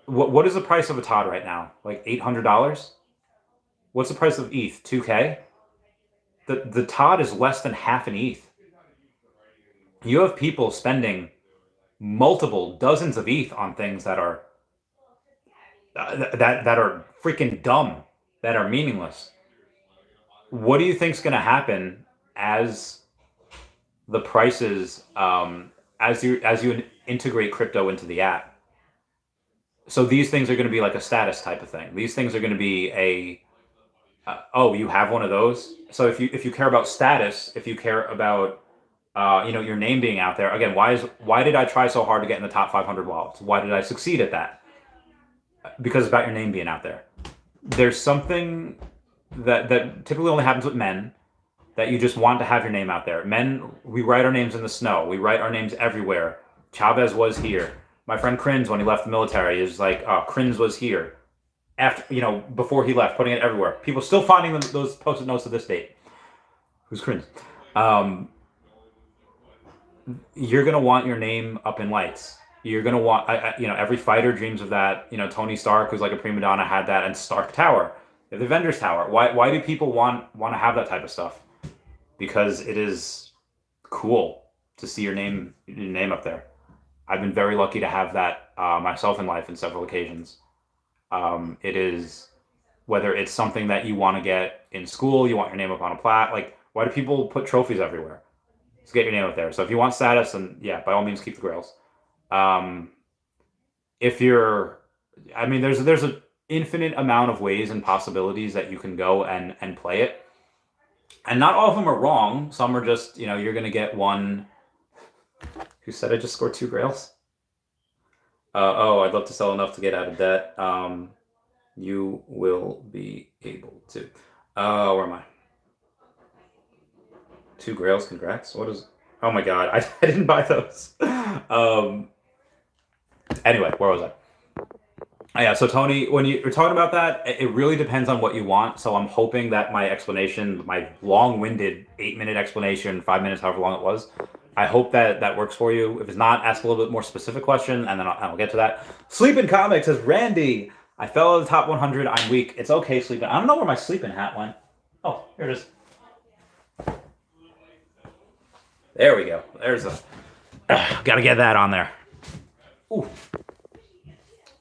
what is the price of a Todd right now? Like $800? What's the price of ETH? 2K? The Todd is less than half an ETH. You have people spending multiple dozens of ETH on things that are that are freaking dumb, that are meaningless. What do you think's going to happen as the prices, as you integrate crypto into the app? So these things are going to be like a status type of thing. These things are going to be oh, you have one of those. So if you care about status, if you care about your name being out there, again, why did I try so hard to get in the top 500 wallets? Why did I succeed at that? Because it's about your name being out there. There's something that typically only happens with men, that you just want to have your name out there. Men, we write our names in the snow. We write our names everywhere. Chavez was here. My friend Crins, when he left the military, is like, Crins was here. After, before he left, putting it everywhere. People still finding those post-it notes to this date. Who's Crins? You're going to want your name up in lights. You're going to want, every fighter dreams of that. Tony Stark, who's like a prima donna, had that, and Stark Tower. The Avengers Tower. Why do people want to have that type of stuff? Because it is cool to see your name up there. I've been very lucky to have that myself in life in several occasions. It is, whether it's something that you want to get in school, you want your name up on a plaque. Like, why do people put trophies everywhere? Just get your name up there. So if you want status, then yeah, by all means, keep the grails. If you're, there's an infinite amount of ways and possibilities that you can go and play it. And not all of them are wrong. Some are just, you're going to get one. Who said I just scored 2 grails? I'd love to sell enough to get out of debt. You will be able to. Where am I? 2 grails, congrats. What is... Oh my god, I didn't buy those. Anyway, where was I? Yeah, so Tony, when you're talking about that, it really depends on what you want. So I'm hoping that my explanation, my long-winded 8-minute explanation, 5 minutes, however long it was, I hope that works for you. If it's not, ask a little bit more specific question, and then I'll get to that. Sleeping Comics says, Randy, I fell out of the top 100. I'm weak. It's okay, Sleeping. I don't know where my sleeping hat went. Oh, here it is. There we go. There's a... gotta get that on there. Ooh.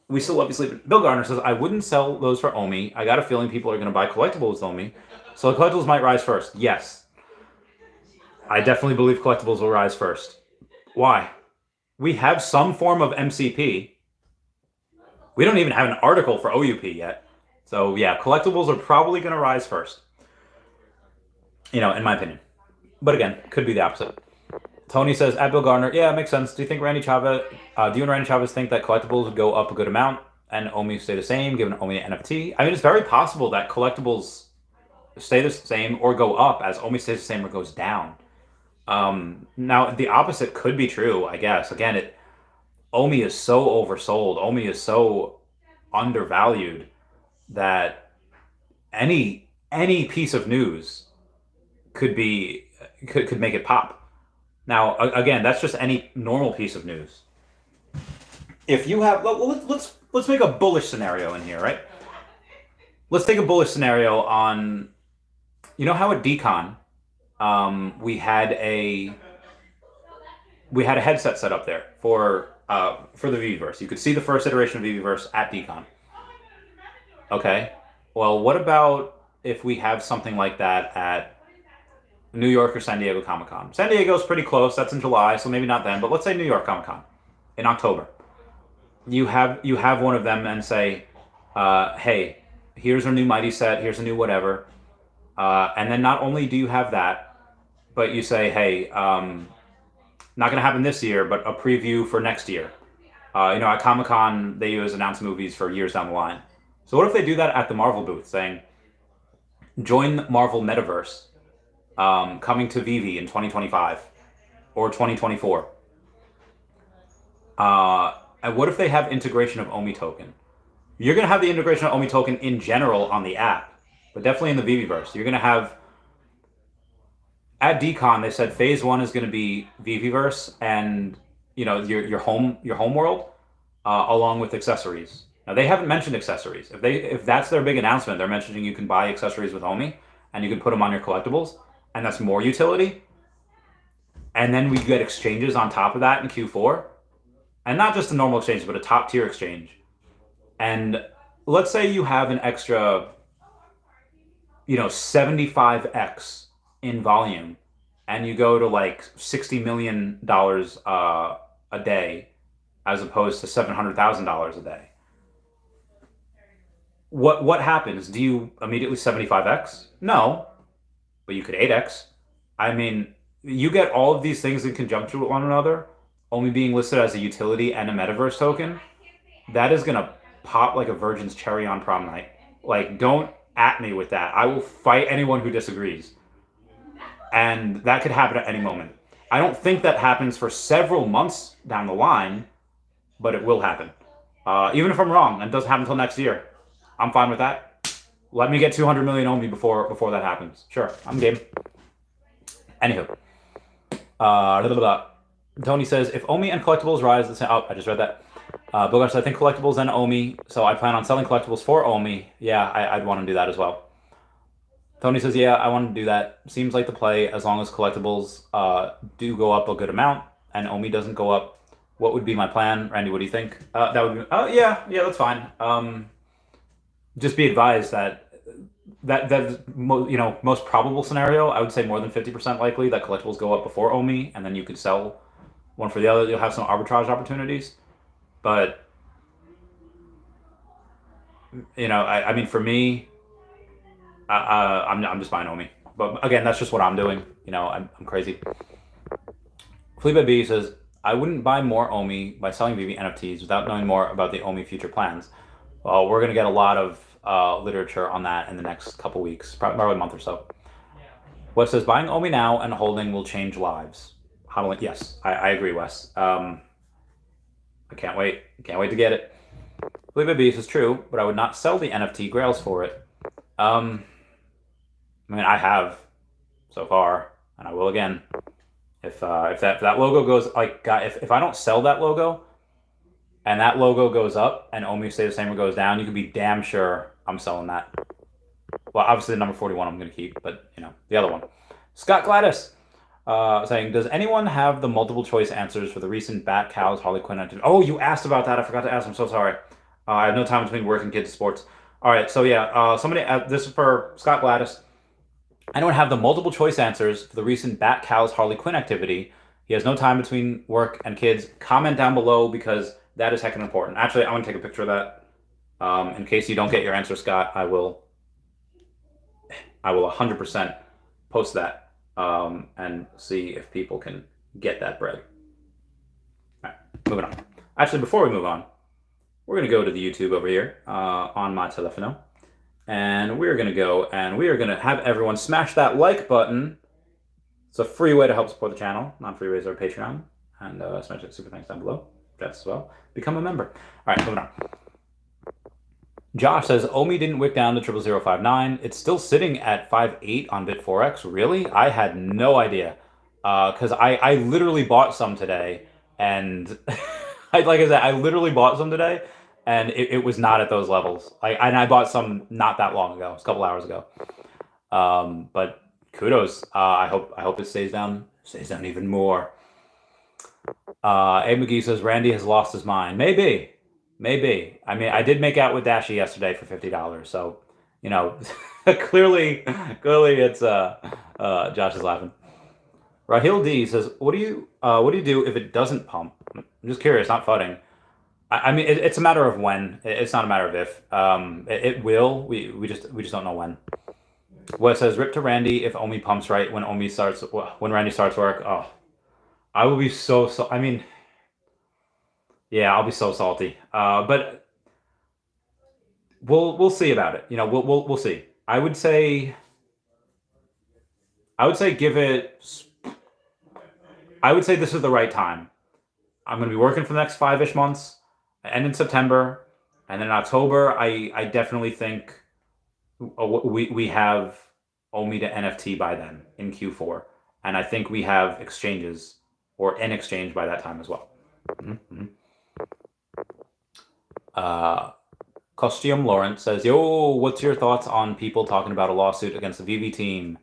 We still love you, Sleeping. Bill Garner says, I wouldn't sell those for OMI. I got a feeling people are going to buy collectibles with OMI. So the collectibles might rise first. Yes. I definitely believe collectibles will rise first. Why? We have some form of MCP. We don't even have an article for OUP yet. So yeah, collectibles are probably going to rise first. In my opinion. But again, could be the opposite. Tony says, at Bill Garner, yeah, it makes sense. Do you think Randy Chavez, do you and Randy Chavez think that collectibles would go up a good amount and Omi stay the same, given Omi an NFT? I mean, it's very possible that collectibles stay the same or go up as Omi stays the same or goes down. Now, the opposite could be true, I guess. Again, Omi is so oversold. Omi is so undervalued that any piece of news could make it pop. Now, again, that's just any normal piece of news. If you have, let's make a bullish scenario in here, right? Let's take a bullish scenario on, you know how at Decon, we had a headset set up there for the Veveverse. You could see the first iteration of Veveverse at Decon. Okay. Well, what about if we have something like that at New York or San Diego Comic Con? San Diego's pretty close. That's in July, so maybe not then. But let's say New York Comic Con in October. You have one of them and say, "Hey, here's our new Mighty set. Here's a new whatever." And then not only do you have that, but you say, "Hey, not going to happen this year, but a preview for next year." At Comic Con, they always announce movies for years down the line. So what if they do that at the Marvel booth, saying, "Join Marvel Metaverse, coming to Veve in 2025 or 2024." And what if they have integration of Omi token? You're going to have the integration of Omi token in general on the app, but definitely in the Veveverse. You're going to have, at Decon, they said phase 1 is going to be Veveverse and your home world, along with accessories. Now they haven't mentioned accessories. If that's their big announcement, they're mentioning you can buy accessories with Omi and you can put them on your collectibles, and that's more utility. And then we get exchanges on top of that in Q4, and not just a normal exchange, but a top tier exchange. And let's say you have an extra, 75x in volume, and you go to like $60 million a day, as opposed to $700,000 a day. What happens? Do you immediately 75x? No, but you could 8x. I mean, you get all of these things in conjunction with one another, only being listed as a utility and a metaverse token. That is gonna pop like a virgin's cherry on prom night. Like, don't at me with that. I will fight anyone who disagrees. And that could happen at any moment. I don't think that happens for several months down the line, but it will happen. Even if I'm wrong and it doesn't happen until next year, I'm fine with that. Let me get 200 million Omi before that happens. Sure, I'm game. Anywho, Tony says, if Omi and collectibles rise the same. Oh, I just read that. Bogar says, I think collectibles and Omi, so I plan on selling collectibles for Omi. Yeah, I'd want to do that as well. Tony says, yeah, I want to do that. Seems like the play, as long as collectibles do go up a good amount and Omi doesn't go up. What would be my plan? Randy, what do you think? That would be, yeah, that's fine. Just be advised that most probable scenario, I would say more than 50% likely that collectibles go up before Omi, and then you could sell one for the other. You'll have some arbitrage opportunities. But, I mean, for me, I'm just buying Omi. But again, that's just what I'm doing. I'm crazy. Felipe B says, I wouldn't buy more Omi by selling Veve NFTs without knowing more about the Omi future plans. Well, we're going to get a lot of literature on that in the next couple weeks, probably a month or so. What says, buying Omi now and holding will change lives. Yes, I agree, Wes. I can't wait. To get it. Felipe B says, true, but I would not sell the NFT grails for it. I mean, I have so far, and I will again. If that logo goes, if I don't sell that logo, and that logo goes up, and Omi stays the same or goes down, you can be damn sure I'm selling that. Well, obviously the number 41 I'm going to keep, but the other one. Scott Gladys saying, does anyone have the multiple choice answers for the recent Bat Cows Harley Quinn activity? Oh, you asked about that. I forgot to ask. I'm so sorry. I have no time between work and kids' sports. All right, so yeah, somebody, this is for Scott Gladys. Anyone have the multiple choice answers for the recent Bat Cows Harley Quinn activity? He has no time between work and kids. Comment down below, because that is heckin' important. Actually, I want to take a picture of that. In case you don't get your answer, Scott, I will 100% post that and see if people can get that bread. All right, moving on. Actually, before we move on, we're going to go to the YouTube over here on my telefono. And we're going to go and we are going to have everyone smash that like button. It's a free way to help support the channel. Non-free ways are Patreon. And smash that super thanks down below. That's as well. Become a member. All right, moving on. Josh says, Omi didn't wick down to 00059. It's still sitting at 5.8 on Bit4X. Really? I had no idea. Because I literally bought some today. And like I said, I literally bought some today. And it was not at those levels. And I bought some not that long ago. It was a couple hours ago. But kudos. I hope it stays down even more. Abe McGee says, Randy has lost his mind. Maybe. I mean, I did make out with Dashy yesterday for $50, so you know, clearly it's Josh is laughing. Rahil D says, what do you do if it doesn't pump? I'm just curious, not fudding. I mean, it's a matter of when. It's not a matter of if. It will. We just don't know when. What says, rip to Randy if Omi pumps right when Randy starts work. Oh, I will be so. I mean. Yeah, I'll be so salty. But we'll see about it. You know, we'll see. I would say give it. I would say this is the right time. I'm going to be working for the next 5-ish months, end in September, and then in October. I definitely think we have Omi to NFT by then in Q4, and I think we have exchanges or an exchange by that time as well. Mm-hmm. Costume Lawrence says, yo, what's your thoughts on people talking about a lawsuit against the Veve team?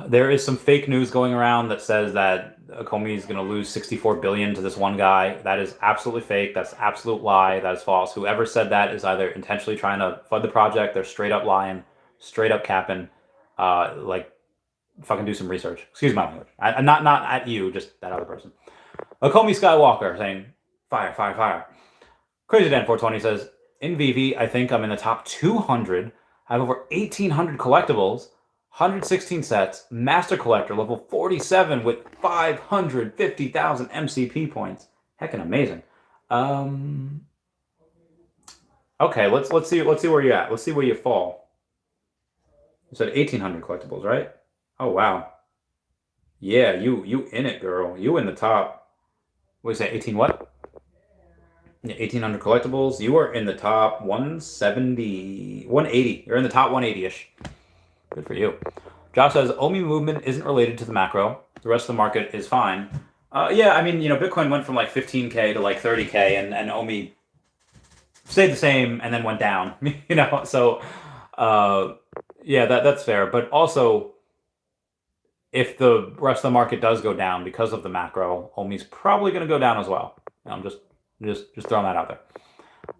There is some fake news going around that says that Comey is going to lose $64 billion to this one guy. That is absolutely fake. That's absolute lie. That is false. Whoever said that is either intentionally trying to flood the project. They're straight up lying, straight up capping. Like, fucking do some research. Excuse my language. Not at you, just that other person. Comey Skywalker saying, fire, fire, fire. Crazy Dan 420 says, in Veve, I think I'm in the top 200. I have over 1,800 collectibles, 116 sets, master collector, level 47 with 550,000 MCP points. Heckin' amazing. Okay, let's see where you're at. Let's see where you fall. You said 1,800 collectibles, right? Oh wow. Yeah, you in it, girl. You in the top. What do you say? 18 what? 1,800 collectibles. You are in the top 170, 180. You're in the top 180-ish. Good for you. Josh says, Omi movement isn't related to the macro. The rest of the market is fine. Yeah, I mean, you know, Bitcoin went from like 15K to like 30K, and Omi stayed the same and then went down. You know, so yeah, that's fair. But also, if the rest of the market does go down because of the macro, Omi's probably going to go down as well. I'm just throwing that out there.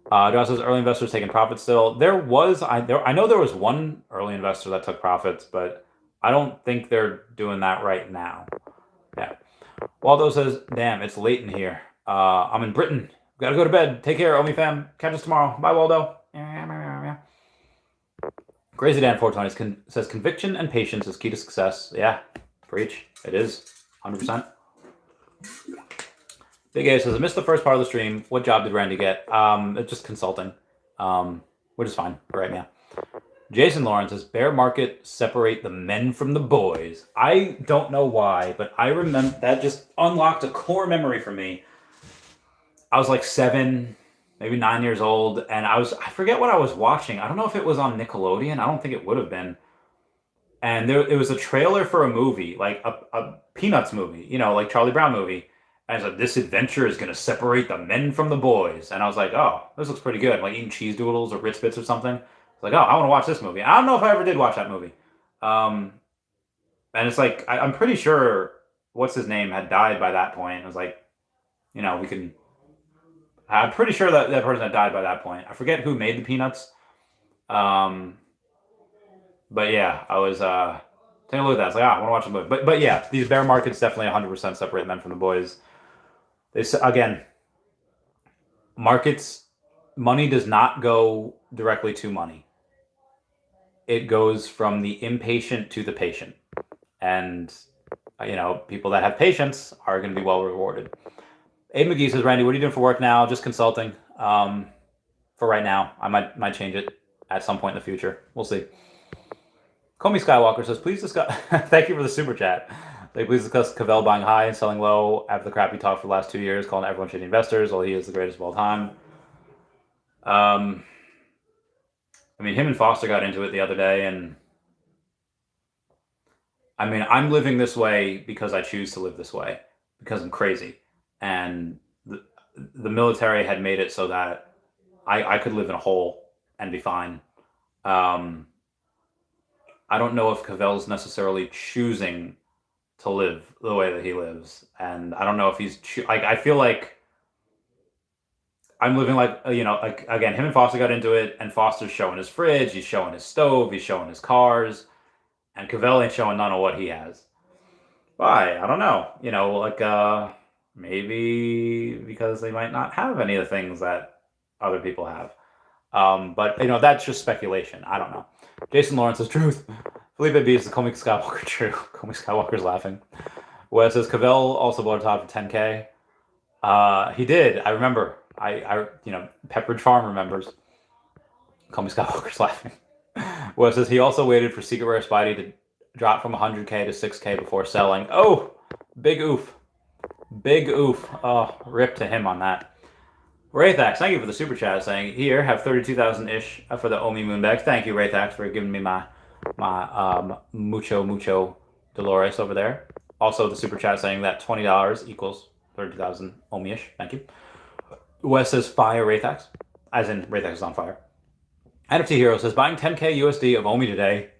Josh says early investors taking profits still. I know there was one early investor that took profits, but I don't think they're doing that right now. Yeah. Waldo says, damn, it's late in here. I'm in Britain. Gotta go to bed. Take care, Omi fam. Catch us tomorrow. Bye, Waldo. Crazy Dan 420 says conviction and patience is key to success. Yeah, preach. It is. 100%. Big A says, I missed the first part of the stream. What job did Randy get? It's just consulting, which is fine right now. Jason Lawrence says, bear market separate the men from the boys. I don't know why, but I remember that just unlocked a core memory for me. I was like 7, maybe 9 years old, and I forget what I was watching. I don't know if it was on Nickelodeon. I don't think it would have been. And it was a trailer for a movie, like a Peanuts movie, you know, like Charlie Brown movie. And it's like, this adventure is going to separate the men from the boys. And I was like, oh, this looks pretty good. Like eating cheese doodles or Ritz Bits or something. It's like, oh, I want to watch this movie. I don't know if I ever did watch that movie. And it's like, I'm pretty sure what's his name had died by that point. It was like, you know, I'm pretty sure that person had died by that point. I forget who made the Peanuts. But yeah, I was taking a look at that. It's like, I want to watch the movie. But yeah, these bear markets definitely 100% separate men from the boys. Again, markets, money does not go directly to money. It goes from the impatient to the patient. And people that have patience are going to be well rewarded. Abe McGee says, Randy, what are you doing for work now? Just consulting. For right now, I might change it at some point in the future. We'll see. Comey Skywalker says, please discuss. Thank you for the super chat. Please discuss Cavell buying high and selling low after the crap he talked for the last 2 years, calling everyone shitty investors. Well, he is the greatest of all time. Him and Foster got into it the other day, and I'm living this way because I choose to live this way, because I'm crazy. And the military had made it so that I could live in a hole and be fine. I don't know if Cavell's necessarily choosing to live the way that he lives, and I don't know if he's I feel like I'm living like again, him and Foster got into it, and Foster's showing his fridge, he's showing his stove, he's showing his cars, and Cavell ain't showing none of what he has. Why? I don't know. Maybe because they might not have any of the things that other people have. But that's just speculation. I don't know. Jason Lawrence says truth. Felipe B is the Comey Skywalker true. Comey Skywalker's laughing. Wes says Cavell also bought a top for 10K. He did. I remember. Pepperidge Farm remembers. Comey Skywalker's laughing. Wes says he also waited for Secret Rare Spidey to drop from 100K to 6K before selling. Oh, big oof. Big oof. Oh, rip to him on that. Raythax, thank you for the super chat saying, here, have 32,000-ish for the Omi Moonbag. Thank you, Raythax, for giving me my mucho Dolores over there. Also, the super chat saying that $20 equals 30,000 Omi-ish. Thank you. Wes says, fire Raythax, as in Raythax is on fire. NFT Hero says, buying 10K USD of Omi today.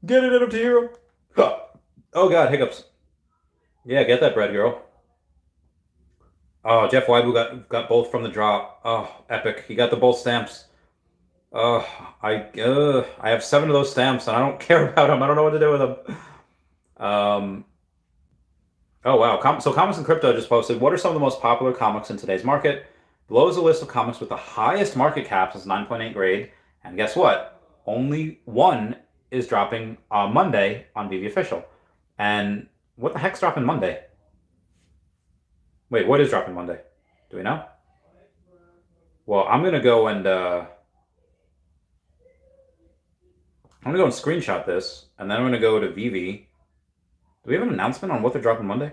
Get it, NFT Hero. Oh, God, hiccups. Yeah, get that bread, girl. Oh, Jeff Weibu got both from the drop. Oh, epic. He got the both stamps. Oh, I have 7 of those stamps, and I don't care about them. I don't know what to do with them. Oh, wow. So Comics and Crypto just posted, what are some of the most popular comics in today's market? Below is a list of comics with the highest market cap since 9.8 grade. And guess what? Only one is dropping on Monday on Veve Official. And what the heck's dropping Monday? Wait, what is dropping Monday? Do we know? Well, I'm going to go and screenshot this, and then I'm going to go to Veve. Do we have an announcement on what they're dropping Monday?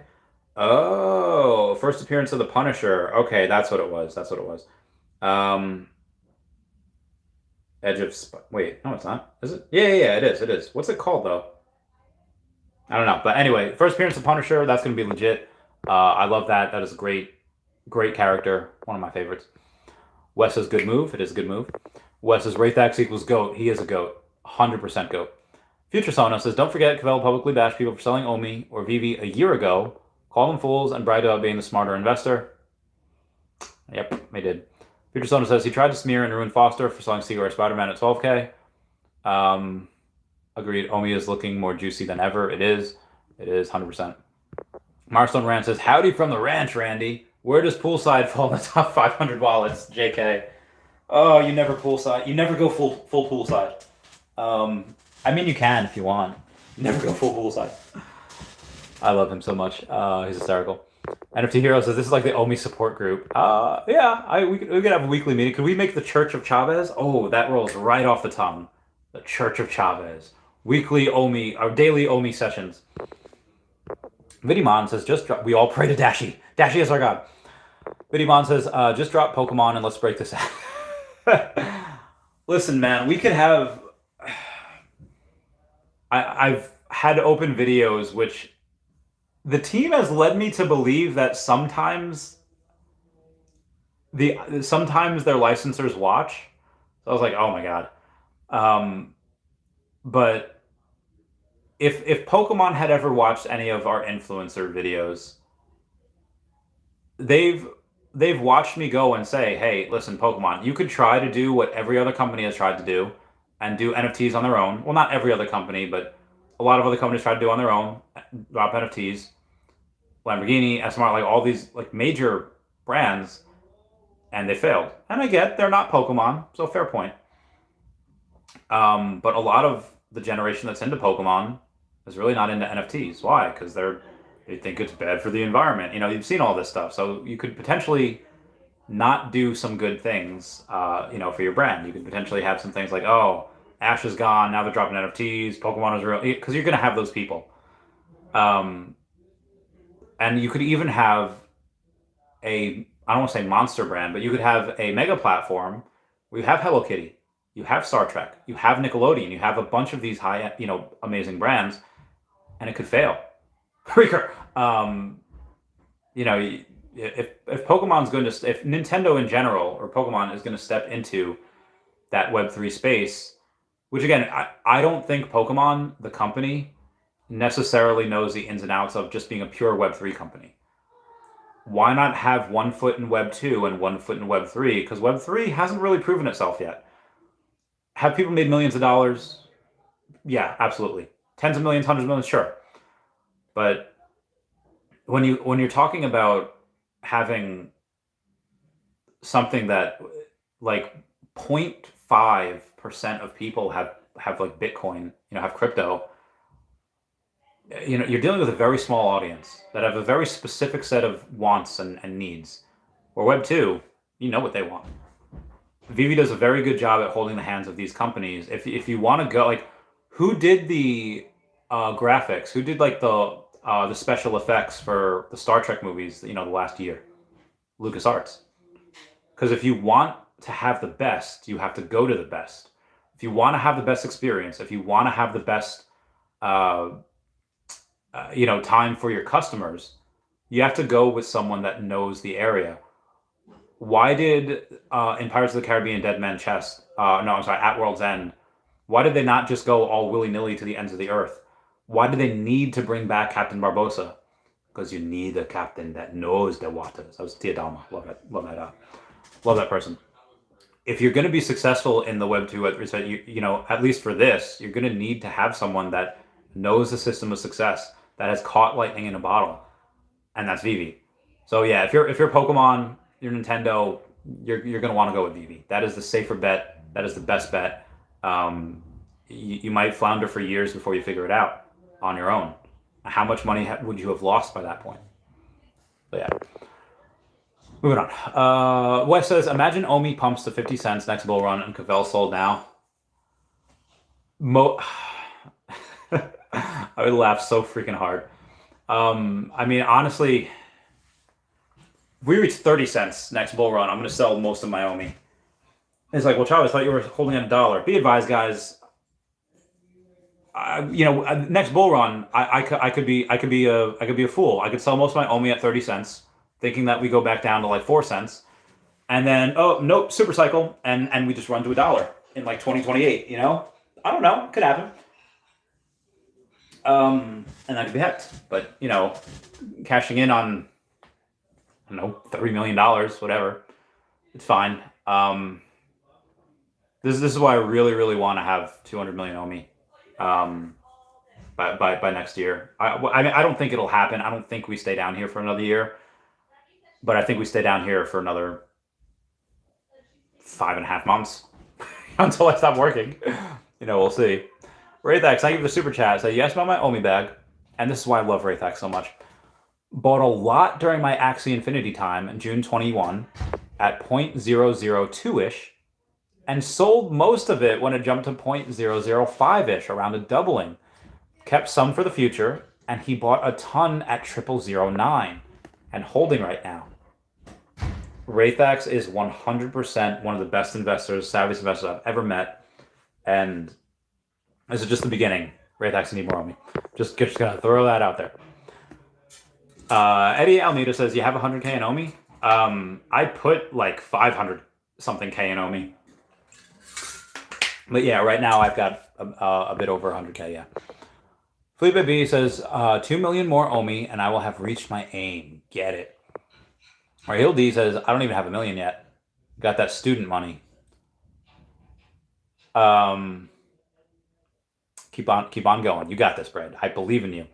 Oh, first appearance of the Punisher. Okay, that's what it was. Edge of... Wait, no, it's not. Is it? Yeah, it is. What's it called, though? I don't know. But anyway, first appearance of Punisher, that's going to be legit. I love that. That is a great character. One of my favorites. Wes says good move. It is a good move. Wes says Raythax equals GOAT. He is a GOAT. 100% GOAT. Future Sono says, don't forget Cavell publicly bashed people for selling Omi or Veve a year ago. Call them fools and bragged about being the smarter investor. Yep, they did. Future Sono says he tried to smear and ruin Foster for selling Secret Rare Spider-Man at 12K. Agreed. Omi is looking more juicy than ever. It is 100%. Marstone Rand says, howdy from the ranch, Randy. Where does poolside fall in the top 500 wallets? JK. Oh, you never poolside. You never go full poolside. You can if you want. You never go full poolside. I love him so much. He's hysterical. NFT Hero says, this is like the Omi support group. We could have a weekly meeting. Could we make the Church of Chavez? Oh, that rolls right off the tongue. The Church of Chavez. Weekly Omi, or daily Omi sessions. Vidimon says, we all pray to Dashi. Dashi is our god. Vidimon says, just drop Pokemon and let's break this out. Listen, man, we could have... I've had open videos, which the team has led me to believe that sometimes their licensors watch. So I was like, oh my god. But if Pokemon had ever watched any of our influencer videos, they've watched me go and say, hey, listen, Pokemon, you could try to do what every other company has tried to do and do NFTs on their own. Well, not every other company, but a lot of other companies try to do on their own, drop NFTs. Lamborghini, SMR, like all these like major brands, and they failed. And I get they're not Pokemon, so fair point. But a lot of the generation that's into Pokemon is really not into NFTs. Why? Because they think it's bad for the environment. You've seen all this stuff, so you could potentially not do some good things, for your brand. You could potentially have some things like, oh, Ash is gone, now they're dropping NFTs, Pokemon is real, because you're going to have those people. Um, and you could even have I don't want to say monster brand, but you could have a mega platform where you have Hello Kitty, you have Star Trek, you have Nickelodeon, you have a bunch of these high, amazing brands, and it could fail. um, if Pokemon's going to, if Nintendo in general or Pokemon is going to step into that Web3 space, which again, I don't think Pokemon, the company, necessarily knows the ins and outs of just being a pure Web3 company. Why not have one foot in Web 2 and one foot in Web 3? Because Web 3 hasn't really proven itself yet. Have people made millions of dollars? Yeah, absolutely. Tens of millions, hundreds of millions, sure. But when you're talking about having something that like 0.5% of people have like Bitcoin, have crypto, you're dealing with a very small audience that have a very specific set of wants and needs. Where Web 2, you know what they want. Veve does a very good job at holding the hands of these companies. If you want to go, like, who did the graphics? Who did like the special effects for the Star Trek movies? The last year, LucasArts. Because if you want to have the best, you have to go to the best. If you want to have the best experience, if you want to have the best, time for your customers, you have to go with someone that knows the area. Why did in Pirates of the Caribbean Dead Man Chest, At World's End, why did they not just go all willy-nilly to the ends of the earth? Why do they need to bring back Captain Barbossa? Because you need a captain that knows the waters. That was Tia Dalma. Love that person. If you're going to be successful in the Web 2, at least for this, you're going to need to have someone that knows the system of success, that has caught lightning in a bottle, and that's Veve. So yeah, if you're Pokemon, you're Nintendo, you're going to want to go with Veve. That is the safer bet. That is the best bet. You might flounder for years before you figure it out on your own. How much money would you have lost by that point? So yeah. Moving on. Wes says, imagine Omi pumps to 50 cents next bull run and Cavell sold now. I would laugh so freaking hard. Honestly, if we reach 30 cents next bull run, I'm going to sell most of my Omi. It's like, well, Chavez, I thought you were holding at $1. Be advised, guys. Next bull run, I could be a fool. I could sell most of my Omi at 30 cents, thinking that we go back down to like 4 cents, and then nope, super cycle, and we just run to $1 in like 2028. I don't know, could happen. And that could be hecked. But cashing in on $30 million, whatever, it's fine. This is why I really, really want to have 200 million Omi. By next year. I don't think it'll happen. I don't think we stay down here for another year, but I think we stay down here for another 5.5 months until I stop working. We'll see. Raythax, thank you for the super chat. So you asked about my Omi bag, and this is why I love Raythax so much. Bought a lot during my Axie Infinity time in June 21 at 0.002-ish, and sold most of it when it jumped to 0.005-ish, around a doubling. Kept some for the future, and he bought a ton at 0.009 and holding right now. Raythax is 100% one of the best investors, savviest investors I've ever met, and this is just the beginning. Raythax, you need more on me. Just gonna throw that out there. Eddie Almeida says, you have 100K in Omi? I put like 500 something K in Omi. But yeah, right now I've got a bit over 100K, yeah. Felipe B says, 2 million more Omi and I will have reached my aim. Get it. Rahil D says, I don't even have 1 million yet. Got that student money. Keep on going. You got this, Brad. I believe in you.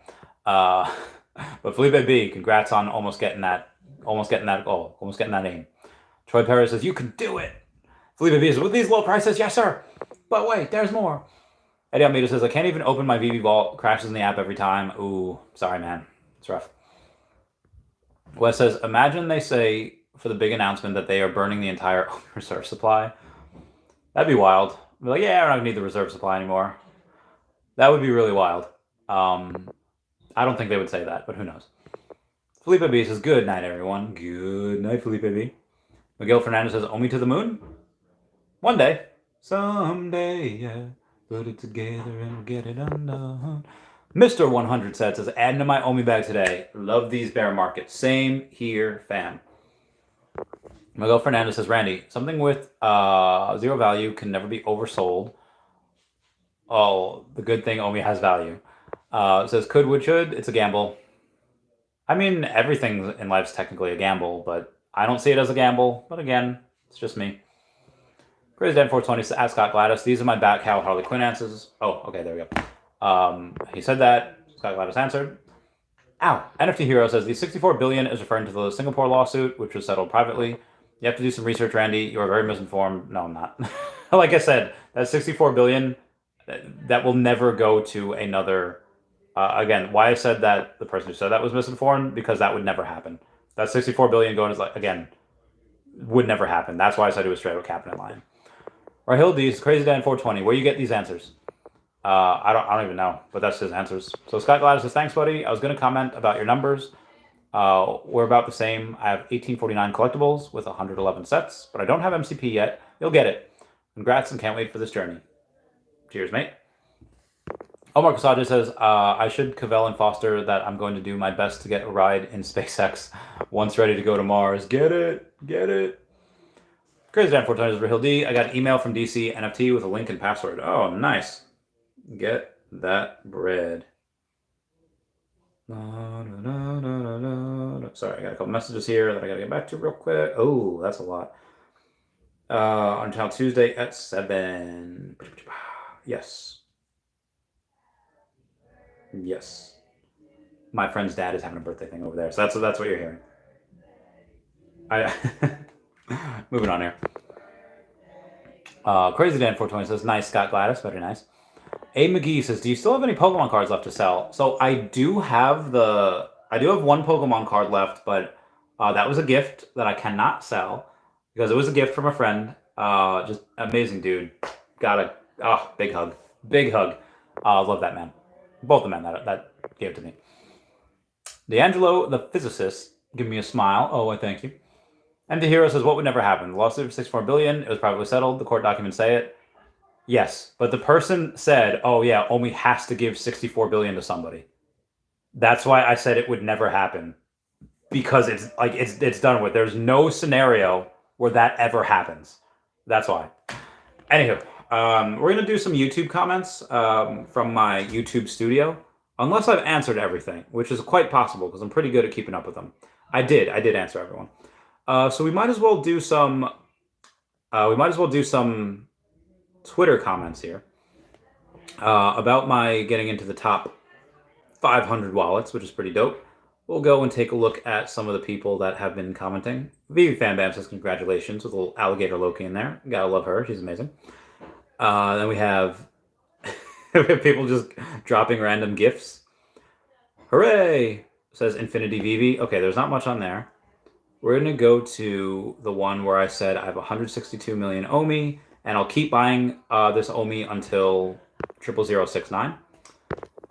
But Felipe B, congrats on almost getting that goal, almost getting that aim. Troy Perez says, you can do it. Felipe B says, with these low prices, yes, sir. But wait, there's more. Eddie Almeida says, I can't even open my Veve vault. Crashes in the app every time. Ooh, sorry, man. It's rough. Wes says, imagine they say for the big announcement that they are burning the entire reserve supply. That'd be wild. Be like, yeah, we're not going to need the reserve supply anymore. That would be really wild. I don't think they would say that, but who knows. Felipe B says, good night, everyone. Good night, Felipe B. Miguel Fernandez says, Omi to the moon? One day. Someday, yeah. Put it together and get it undone. Mr. 100 says, adding to my Omi bag today. Love these bear markets. Same here, fam. Miguel Fernandez says, Randy, something with zero value can never be oversold. Oh, the good thing Omi has value. Says, could, would, should. It's a gamble. I mean, everything in life's technically a gamble, but I don't see it as a gamble. But again, it's just me. Crazy Dan 420 says, ask Scott Gladys. These are my back Cal Harley Quinn answers. Oh, okay, there we go. He said that. Scott Gladys answered. Ow. NFT Hero says, the 64 billion is referring to the Singapore lawsuit, which was settled privately. You have to do some research, Randy. You are very misinformed. No, I'm not. Like I said, that 64 billion, that will never go to another... again, why I said that the person who said that was misinformed, because that would never happen. That 64 billion going is like, again, would never happen. That's why I said it was straight up capping and lying. Rahil D, Crazy Dan 420. Where you get these answers? I don't even know, but that's his answers. So Scott Gladys says, thanks, buddy. I was going to comment about your numbers. We're about the same. I have 1849 collectibles with 111 sets, but I don't have MCP yet. You'll get it. Congrats and can't wait for this journey. Cheers, mate. Omar Kasaja says, I should Cavell and Foster that I'm going to do my best to get a ride in SpaceX once ready to go to Mars. Get it. Get it. Crazy Dan 420 is Rahil D. I got an email from DC NFT with a link and password. Oh, nice. Get that bread. Sorry, I got a couple messages here that I got to get back to real quick. Oh, that's a lot. Until Tuesday at 7. Yes. Yes. My friend's dad is having a birthday thing over there, so that's what you're hearing. Moving on here. Crazy Dan 420 says, nice, Scott Gladys, very nice. A McGee says, do you still have any Pokemon cards left to sell? So I do have one Pokemon card left, but that was a gift that I cannot sell because it was a gift from a friend. Just amazing dude. Big hug. Big hug. Love that man. Both the men that gave it to me. D'Angelo, the physicist, give me a smile. Oh, I thank you. And the hero says, what would never happen? The lawsuit for 64 billion, it was privately settled. The court documents say it. Yes, but the person said, oh yeah, Omi has to give 64 billion to somebody. That's why I said it would never happen. Because it's done with. There's no scenario where that ever happens. That's why. Anywho, we're going to do some YouTube comments from my YouTube studio. Unless I've answered everything, which is quite possible because I'm pretty good at keeping up with them. I did answer everyone. So we might as well do some Twitter comments here about my getting into the top 500 wallets, which is pretty dope. We'll go and take a look at some of the people that have been commenting. Veve Fanbam says congratulations with a little alligator Loki in there. Gotta love her. She's amazing. Then we have people just dropping random gifts. Hooray! Says Infinity Veve. Okay, there's not much on there. We're going to go to the one where I said I have 162 million Omi, and I'll keep buying this Omi until 00069.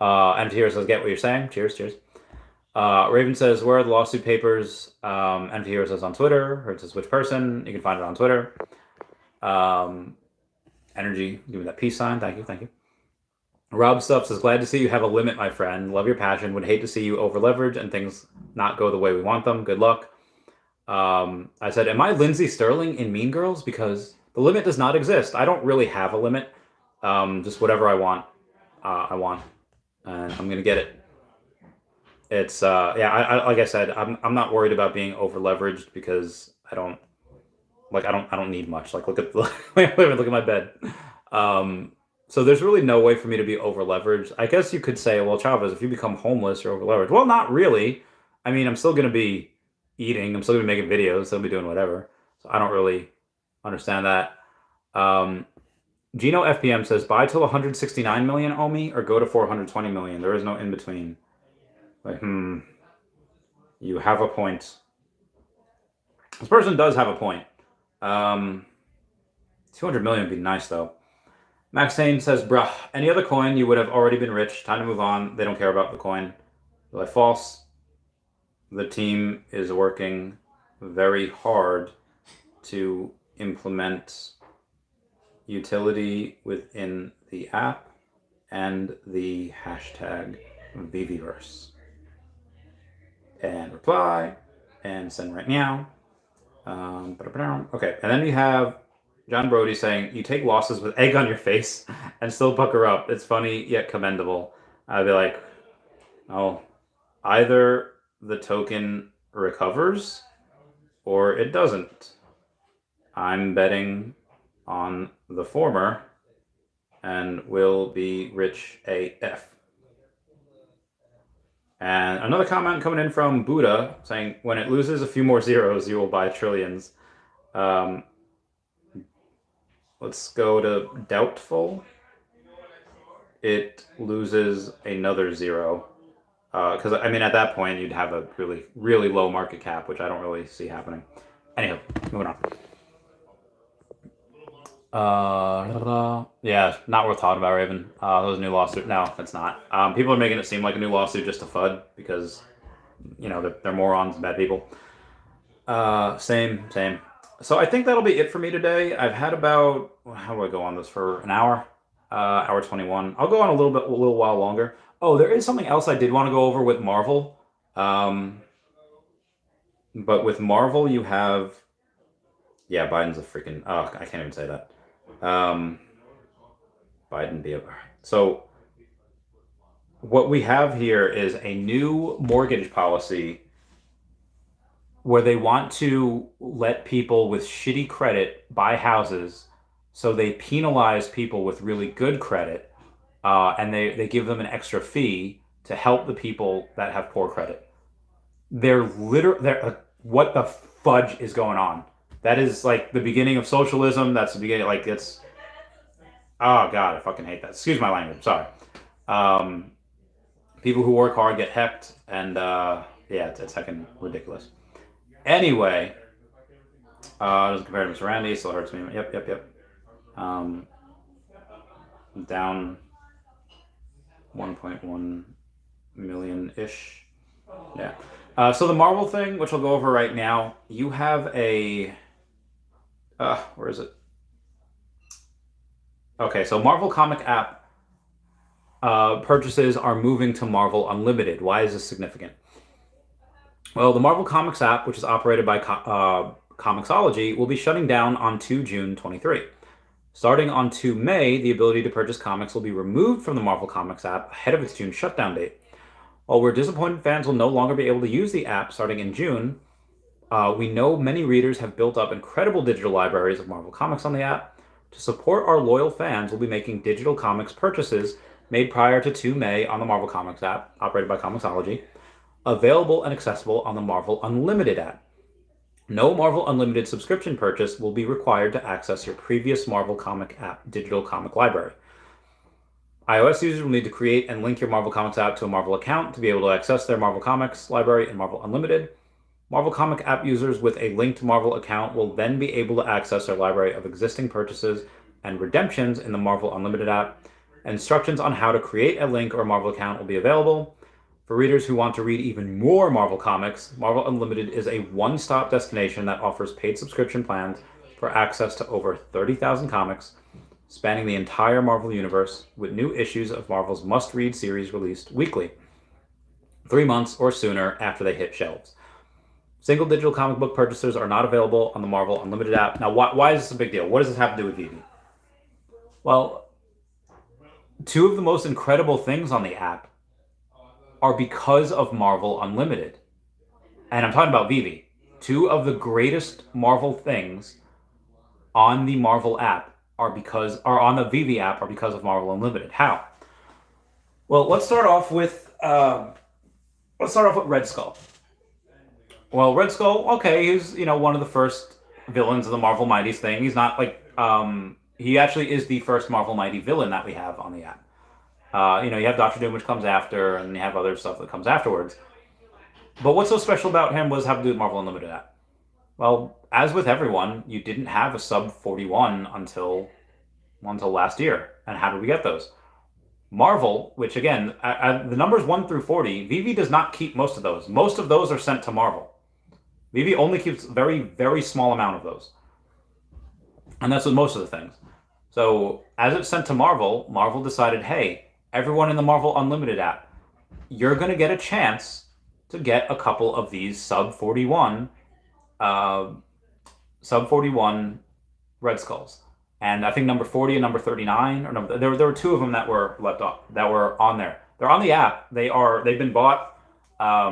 And here says, get what you're saying. Cheers, cheers. Raven says, where are the lawsuit papers? And here says on Twitter, or it says which person. You can find it on Twitter. Energy, give me that peace sign. Thank you, thank you. Rob Stuff says, glad to see you have a limit, my friend. Love your passion. Would hate to see you over leverage and things not go the way we want them. Good luck. I said, am I Lindsay Sterling in Mean Girls? Because the limit does not exist. I don't really have a limit. Just whatever I want, I want. And I'm going to get it. It's, like I said, I'm not worried about being over leveraged because I don't need much. Like, look at my bed. So there's really no way for me to be over leveraged. I guess you could say, well, Chavez, if you become homeless, you're over leveraged. Well, not really. I mean, I'm still going to be eating. I'm still going to be making videos. I'll be doing whatever. So I don't really understand that. Gino FPM says buy till 169 million Omi or go to 420 million. There is no in between. Like, you have a point. This person does have a point. 200 million would be nice though. Maxane says, bruh, any other coin you would have already been rich. Time to move on. They don't care about the coin. Like, false. The team is working very hard to implement utility within the app and the hashtag Veveverse. And reply and send right now. Okay, and then we have John Brody saying, you take losses with egg on your face and still pucker up. It's funny yet commendable. I'd be like, oh, either the token recovers or it doesn't. I'm betting on the former and will be rich AF. And another comment coming in from Buddha saying, when it loses a few more zeros, you will buy trillions. Let's go to doubtful. It loses another zero. Because, I mean, at that point, you'd have a really, really low market cap, which I don't really see happening. Anyhow, moving on. Yeah, not worth talking about, Raven. Those new lawsuit. No, it's not. People are making it seem like a new lawsuit just to FUD because, you know, they're morons and bad people. Same. So I think that'll be it for me today. I've had about, how do I go on this for an hour? Hour 21. I'll go on a little while longer. Oh, there is something else I did want to go over with Marvel. But with Marvel, you have, yeah, Biden's a freaking, oh, I can't even say that. Biden be a, so what we have here is a new mortgage policy where they want to let people with shitty credit buy houses, so they penalize people with really good credit, and they give them an extra fee to help the people that have poor credit. What the fudge is going on? That is like the beginning of socialism. That's the beginning, like it's, oh God, I fucking hate that. Excuse my language, sorry. People who work hard get hecked, and yeah, it's heckin' ridiculous. Anyway, doesn't compare to Mr. Randy, still hurts me. Yep. Down 1.1 million-ish. Yeah. So the Marvel thing, which I'll go over right now, you have a, where is it? Okay, so Marvel Comic app purchases are moving to Marvel Unlimited. Why is this significant? Well, the Marvel Comics app, which is operated by Comixology, will be shutting down on 2 June 23. Starting on 2 May, the ability to purchase comics will be removed from the Marvel Comics app ahead of its June shutdown date. While we're disappointed fans will no longer be able to use the app starting in June, we know many readers have built up incredible digital libraries of Marvel Comics on the app. To support our loyal fans, we'll be making digital comics purchases made prior to 2 May on the Marvel Comics app, operated by Comixology, available and accessible on the Marvel Unlimited app. No Marvel Unlimited subscription purchase will be required to access your previous Marvel Comic app digital comic library. iOS users will need to create and link your Marvel Comics app to a Marvel account to be able to access their Marvel Comics library in Marvel Unlimited. Marvel Comic app users with a linked Marvel account will then be able to access their library of existing purchases and redemptions in the Marvel Unlimited app. Instructions on how to create a link or Marvel account will be available. For readers who want to read even more Marvel Comics, Marvel Unlimited is a one-stop destination that offers paid subscription plans for access to over 30,000 comics, spanning the entire Marvel universe, with new issues of Marvel's must-read series released weekly, 3 months or sooner after they hit shelves. Single digital comic book purchasers are not available on the Marvel Unlimited app. Now, why is this a big deal? What does this have to do with Veve? Well, two of the most incredible things on the app are because of Marvel Unlimited. And I'm talking about Veve. Two of the greatest Marvel things on the Marvel app are on the Veve app are because of Marvel Unlimited. How? Well, let's start off with Red Skull. Well, Red Skull, okay, he's one of the first villains of the Marvel Mighties thing. He's not like He actually is the first Marvel Mighty villain that we have on the app. You have Doctor Doom, which comes after, and you have other stuff that comes afterwards. But what's so special about him was having to do with Marvel Unlimited app. Well, as with everyone, you didn't have a sub 41 until last year. And how did we get those? Marvel, which again, the numbers 1 through 40, Veve does not keep most of those. Most of those are sent to Marvel. Veve only keeps very, very small amount of those. And that's with most of the things. So as it's sent to Marvel, Marvel decided, hey, everyone in the Marvel Unlimited app, you're going to get a chance to get a couple of these sub 41 Red Skulls. And I think number 40 and number 39, or there were two of them that were left off, that were on there. They're on the app. They've been bought. I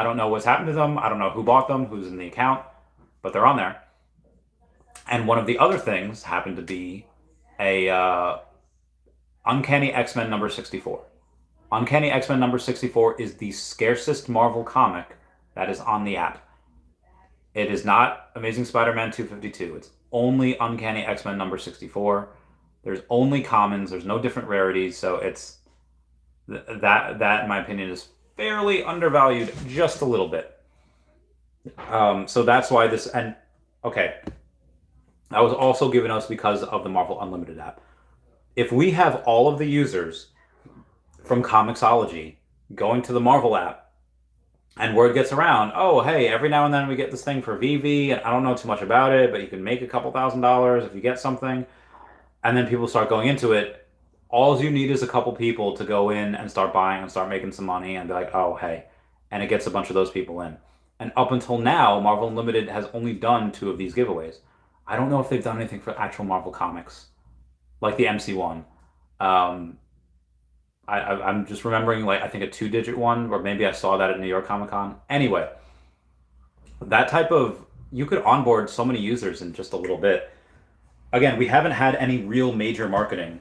don't know what's happened to them. I don't know who bought them, who's in the account, but they're on there. And one of the other things happened to be a Uncanny X-Men number 64. Uncanny X-Men number 64 is the scarcest Marvel comic that is on the app. It is not Amazing Spider-Man 252. It's only Uncanny X-Men number 64. There's only commons. There's no different rarities. So it's that in my opinion is fairly undervalued just a little bit. So that's why this, and okay, that was also given us because of the Marvel Unlimited app. If we have all of the users from Comixology going to the Marvel app, and word gets around, oh, hey, every now and then we get this thing for Veve, and I don't know too much about it, but you can make a couple $1,000s if you get something. And then people start going into it. All you need is a couple people to go in and start buying and start making some money and be like, oh, hey. And it gets a bunch of those people in. And up until now, Marvel Unlimited has only done 2 of these giveaways. I don't know if they've done anything for actual Marvel comics, like the MC one. I'm just remembering, like, I think a 2-digit one, or maybe I saw that at New York Comic Con. Anyway, that type of, you could onboard so many users in just a little bit. Again, we haven't had any real major marketing.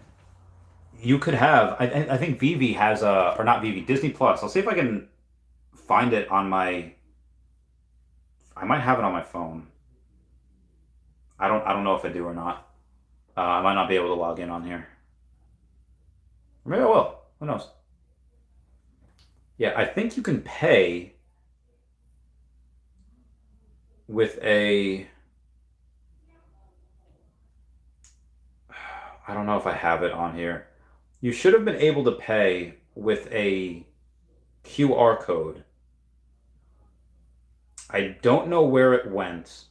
You could have, I think Veve has or not Veve, Disney Plus. I'll see if I can find it on I might have it on my phone. I don't know if I do or not. I might not be able to log in on here. Maybe I will. Who knows? Yeah, I think you can pay with I don't know if I have it on here. You should have been able to pay with a QR code. I don't know where it went,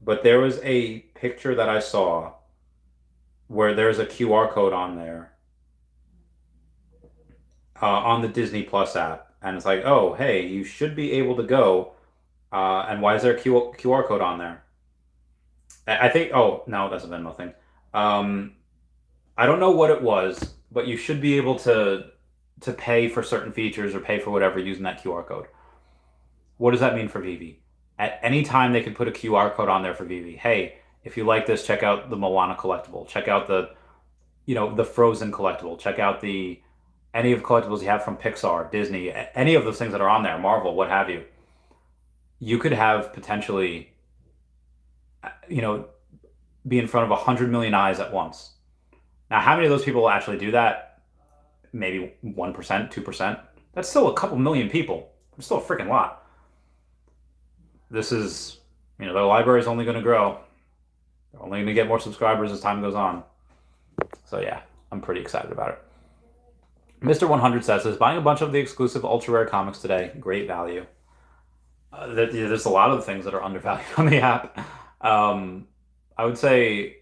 but there was a picture that I saw where there's a QR code on there on the Disney Plus app. And it's like, oh, hey, you should be able to go. And why is there a QR code on there? I think, oh, no, that's a Venmo thing. I don't know what it was, but you should be able to pay for certain features or pay for whatever using that QR code. What does that mean for Veve? At any time, they could put a QR code on there for Veve. Hey, if you like this, check out the Moana collectible. Check out the Frozen collectible. Check out any of the collectibles you have from Pixar, Disney, any of those things that are on there, Marvel, what have you. You could have potentially, be in front of 100 million eyes at once. Now, how many of those people will actually do that? Maybe 1%, 2%. That's still a couple million people. It's still a freaking lot. This is, their library is only going to grow. They're only going to get more subscribers as time goes on. So yeah, I'm pretty excited about it. Mr. 100 says, buying a bunch of the exclusive ultra rare comics today, great value. There's a lot of the things that are undervalued on the app. I would say,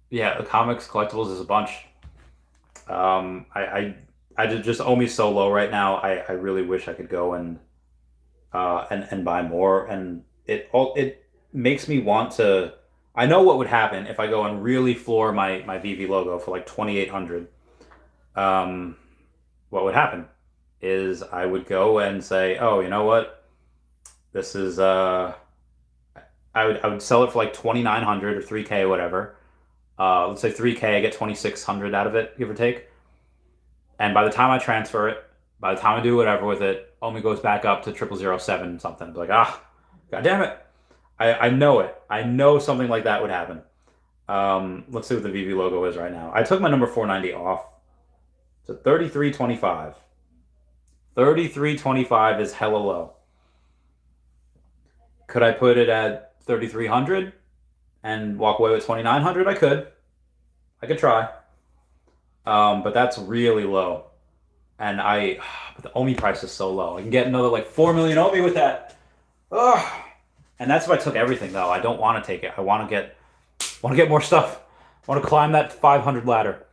yeah, the comics collectibles is a bunch. I just owe me so low right now. I really wish I could go and buy more. And it makes me want to. I know what would happen if I go and really floor my Veve logo for like 2,800. What would happen is I would go and say, oh, you know what? This is I would sell it for like 2,900 or 3K or whatever. Let's say 3K, I get 2,600 out of it, give or take. And by the time I transfer it, by the time I do whatever with it, Omi goes back up to 0007 something. Like, god damn it. I know it. I know something like that would happen. Let's see what the Veve logo is right now. I took my number 490 off to 33.25. 33.25 is hella low. Could I put it at 3,300 and walk away with 2,900? I could. I could try. But that's really low. And but the Omi price is so low. I can get another like 4 million Omi with that. Ugh. And that's if I took everything though. I don't want to take it. I want to get more stuff. I want to climb that 500 ladder.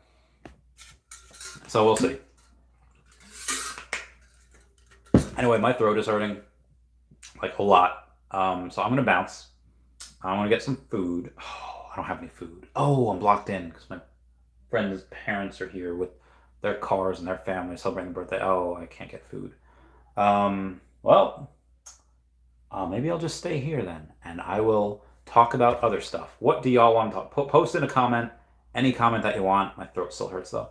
So we'll see. Anyway, my throat is hurting like a lot. So I'm gonna bounce. I want to get some food. Oh, I don't have any food. Oh, I'm blocked in because my friend's parents are here with their cars and their family celebrating the birthday. Oh, I can't get food. Well, maybe I'll just stay here then, and I will talk about other stuff. What do y'all want to talk? Post in a comment, any comment that you want. My throat still hurts though.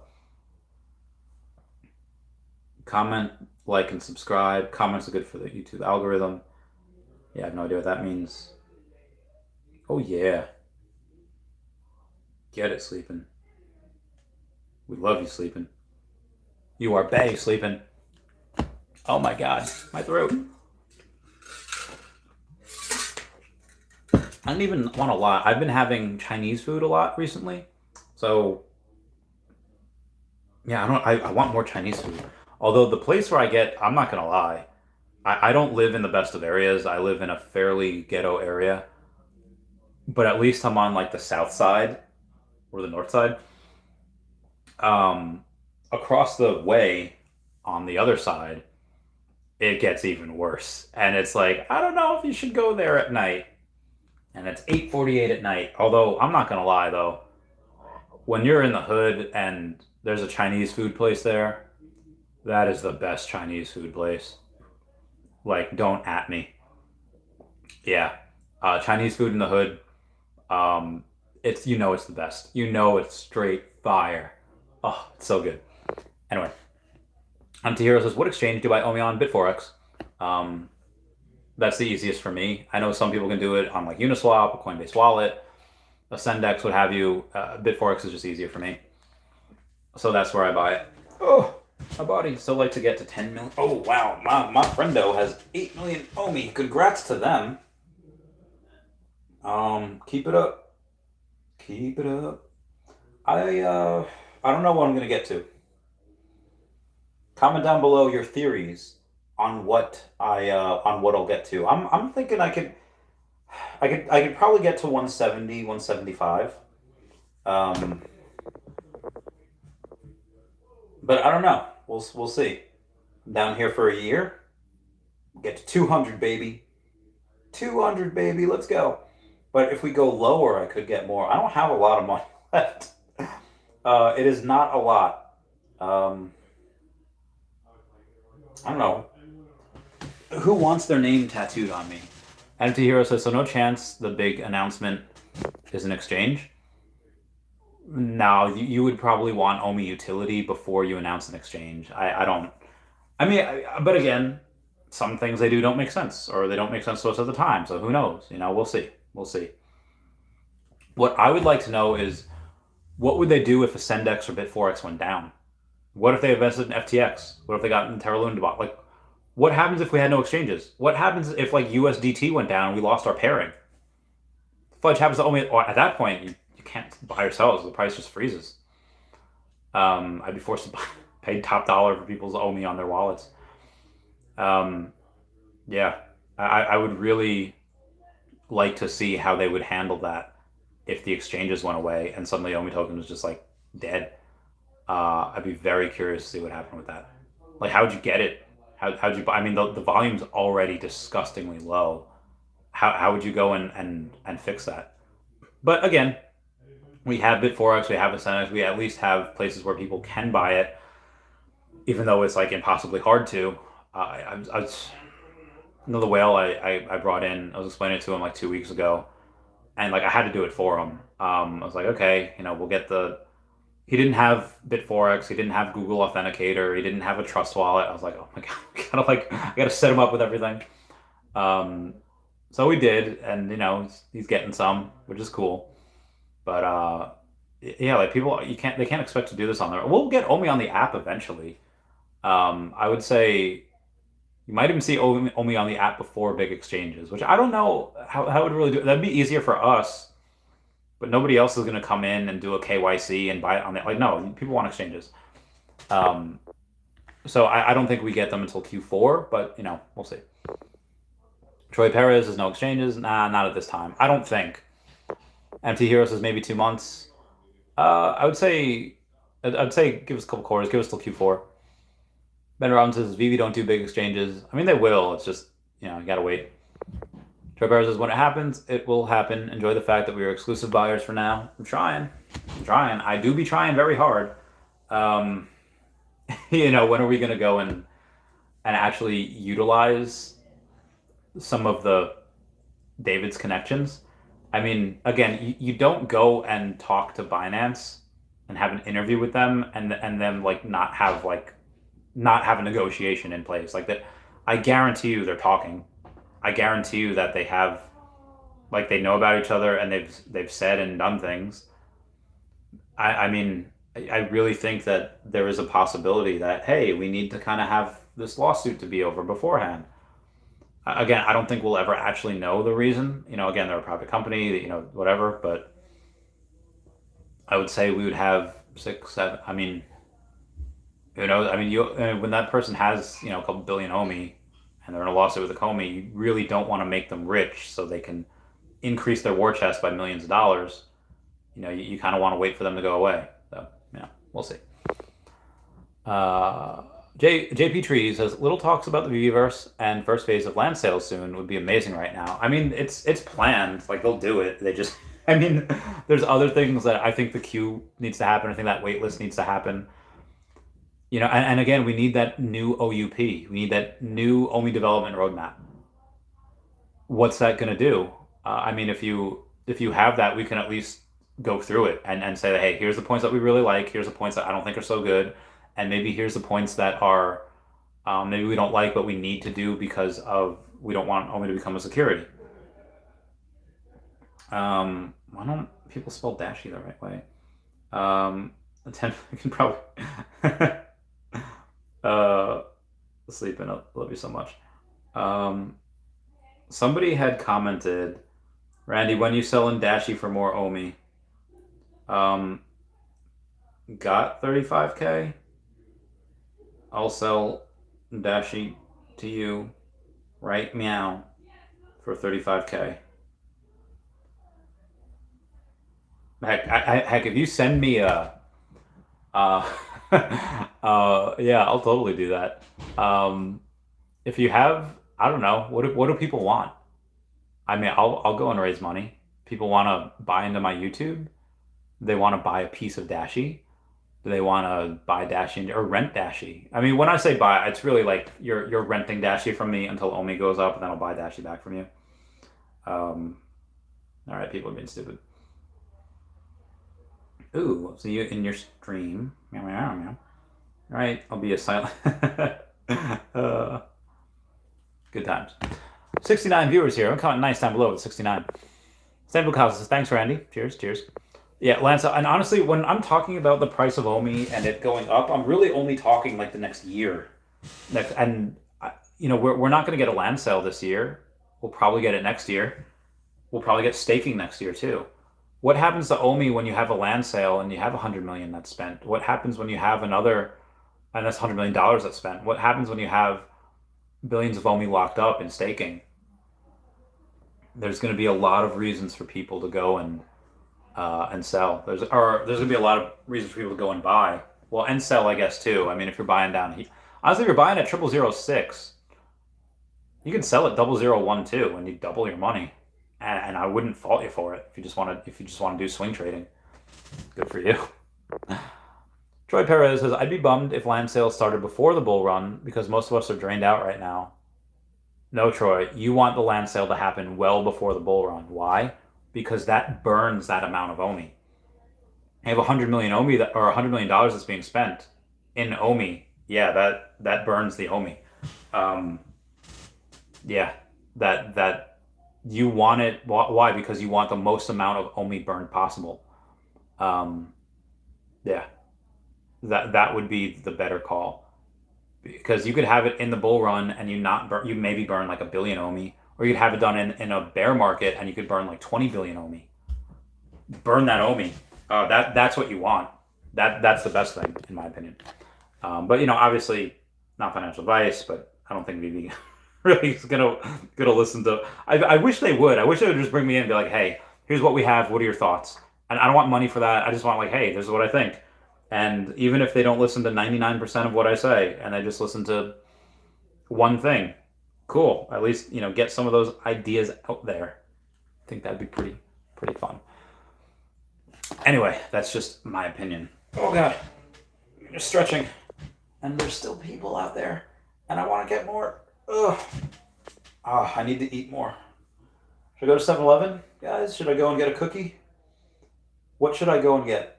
Comment, like, and subscribe. Comments are good for the YouTube algorithm. Yeah, I have no idea what that means. Oh yeah. Get it, sleeping. We love you, sleeping. You are bae, sleeping. Oh my god, my throat. I don't even want to lie. I've been having Chinese food a lot recently. So, yeah, I want more Chinese food. Although the place where I get, I'm not going to lie, I don't live in the best of areas. I live in a fairly ghetto area. But at least I'm on like the south side or the north side. Um, Across the way on the other side, it gets even worse. And it's like, I don't know if you should go there at night. And it's 8:48 at night. Although I'm not gonna lie though, when you're in the hood and there's a Chinese food place there, that is the best Chinese food place. Like, don't at me. Yeah, Chinese food in the hood. It's it's the best. It's straight fire. Oh, it's so good. Anyway, Antihero says, "What exchange do I owe me on Bitforex?" Um, that's the easiest for me. I know some people can do it on like Uniswap, a Coinbase wallet, a Sendex, what have you. Bitforex is just easier for me. So that's where I buy it. Oh, my body so like to get to 10 million. Oh, wow. My friendo has 8 million OMI. Congrats to them. Keep it up. Keep it up. I don't know what I'm going to get to. Comment down below your theories on what I'll get to. I'm thinking I could probably get to 170, 175. But I don't know. We'll see. I'm down here for a year. Get to 200, baby. 200, baby. Let's go. But if we go lower, I could get more. I don't have a lot of money left. It is not a lot. I don't know. Who wants their name tattooed on me? Empty Hero says, so no chance the big announcement is an exchange? No, you would probably want OMI utility before you announce an exchange. I don't. I mean, but again, some things they do don't make sense, or they don't make sense to us at the time. So who knows? We'll see. We'll see. What I would like to know is, what would they do if a Sendex or Bitforex went down? What if they invested in FTX? What if they got in Terra Luna bought? Like, what happens if we had no exchanges? What happens if like USDT went down and we lost our pairing? Fudge happens to OMI. At that point, you can't buy or sell. So the price just freezes. I'd be forced to pay top dollar for people's OMI on their wallets. Yeah, I would really like to see how they would handle that if the exchanges went away and suddenly OMI token was just like dead. I'd be very curious to see what happened with that. Like, how'd you get it? How'd you buy? I mean, the volume's already disgustingly low. How would you go and fix that? But again, we have Bitforex, we have incentives, we at least have places where people can buy it, even though it's like impossibly hard to. Another whale I brought in, I was explaining it to him like 2 weeks ago, and like I had to do it for him. I was like, okay, we'll get he didn't have Bitforex, he didn't have Google Authenticator, he didn't have a trust wallet. I was like, oh my god, I gotta set him up with everything. So we did, and he's getting some, which is cool. But yeah, like people, they can't expect to do this on their. We'll get Omi on the app eventually. I would say you might even see Omi on the app before big exchanges, which I don't know how it would really do. That'd be easier for us, but nobody else is going to come in and do a KYC and buy it on the like. No, people want exchanges. Um, so I don't think we get them until Q4, but we'll see. Troy Perez has no exchanges. Nah, not at this time. I don't think. MT Heroes is maybe 2 months. I would say, I'd say give us a couple quarters. Give us till Q4. Ben Robinson says Veve don't do big exchanges. I mean, they will. It's just you gotta wait. Troy Perez says when it happens, it will happen. Enjoy the fact that we are exclusive buyers for now. I'm trying. I do be trying very hard. Um, when are we gonna go and actually utilize some of the David's connections? I mean, again, you don't go and talk to Binance and have an interview with them and then like not have a negotiation in place like that. I guarantee you they're talking. I guarantee you that they have like they know about each other and they've said and done things. I mean, I really think that there is a possibility that hey, we need to kind of have this lawsuit to be over beforehand. Again, I don't think we'll ever actually know the reason. Again, they're a private company, whatever. But I would say we would have 6, 7. I mean, who knows? I mean, when that person has a couple billion OMI and they're in a lawsuit with a Comey, you really don't want to make them rich so they can increase their war chest by millions of dollars. You kind of want to wait for them to go away. So, we'll see. JP Trees says little talks about the Viviverse and first phase of land sales soon would be amazing right now. I mean, it's planned. Like they'll do it. They just, I mean, there's other things that I think the queue needs to happen. I think that wait list needs to happen. And again, we need that new OUP. We need that new OMI development roadmap. What's that going to do? I mean, if you have that, we can at least go through it and say that hey, here's the points that we really like. Here's the points that I don't think are so good, and maybe here's the points that are maybe we don't like, but we need to do because of we don't want OMI to become a security. Why don't people spell Dashi the right way? 10 I can probably sleep in. I love you so much. Somebody had commented, Randy, when you selling Dashi for more OMI? Got 35K. I'll sell Dashi to you right meow for 35K. Heck, if you send me yeah, I'll totally do that. If you have, I don't know, what do people want? I mean, I'll go and raise money. People want to buy into my YouTube. They want to buy a piece of Dashi. Do they want to buy Dashi or rent Dashi? I mean, when I say buy, it's really like you're renting Dashi from me until OMI goes up, and then I'll buy Dashi back from you. All right, people are being stupid. Ooh, see you in your stream. Meow, meow, meow. All right, I'll be a silent. Good times. 69 viewers here. I'm counting nice down below with 69. Stanford Cosmos says, thanks, Randy. Cheers, cheers. Yeah, Lance, and honestly, when I'm talking about the price of OMI and it going up, I'm really only talking like the next year. And, we're not going to get a land sale this year. We'll probably get it next year. We'll probably get staking next year, too. What happens to OMI when you have a land sale and you have $100 million that's spent? What happens when you have another, and that's $100 million that's spent? What happens when you have billions of OMI locked up in staking? There's going to be a lot of reasons for people to go and sell. There's going to be a lot of reasons for people to go and buy. Well, and sell, I guess, too. I mean, if you're buying down, honestly, if you're buying at 0006, you can sell at 0012 and you double your money. And I wouldn't fault you for it if you just want to do swing trading. Good for you. Troy Perez says, I'd be bummed if land sales started before the bull run because most of us are drained out right now. No, Troy, you want the land sale to happen well before the bull run. Why? Because that burns that amount of OMI. You have 100 million OMI or $100 million that's being spent in OMI. Yeah, that burns the OMI. Yeah, that you want it. Why? Because you want the most amount of omi burned possible. Um, yeah, that would be the better call because you could have it in the bull run and you maybe burn like a billion omi, or you'd have it done in a bear market and you could burn like 20 billion omi. Burn that omi. That's what you want. That's the best thing in my opinion. But obviously not financial advice, but I don't think Veve really is gonna listen to. I wish they would. I wish they would just bring me in and be like, hey, here's what we have. What are your thoughts? And I don't want money for that. I just want like, hey, this is what I think. And even if they don't listen to 99% of what I say, and they just listen to one thing, cool. At least get some of those ideas out there. I think that'd be pretty fun. Anyway, that's just my opinion. Oh God, I'm just stretching, and there's still people out there, and I want to get more. Ugh. I need to eat more. Should I go to 7-Eleven, guys? Should I go and get a cookie? What should I go and get?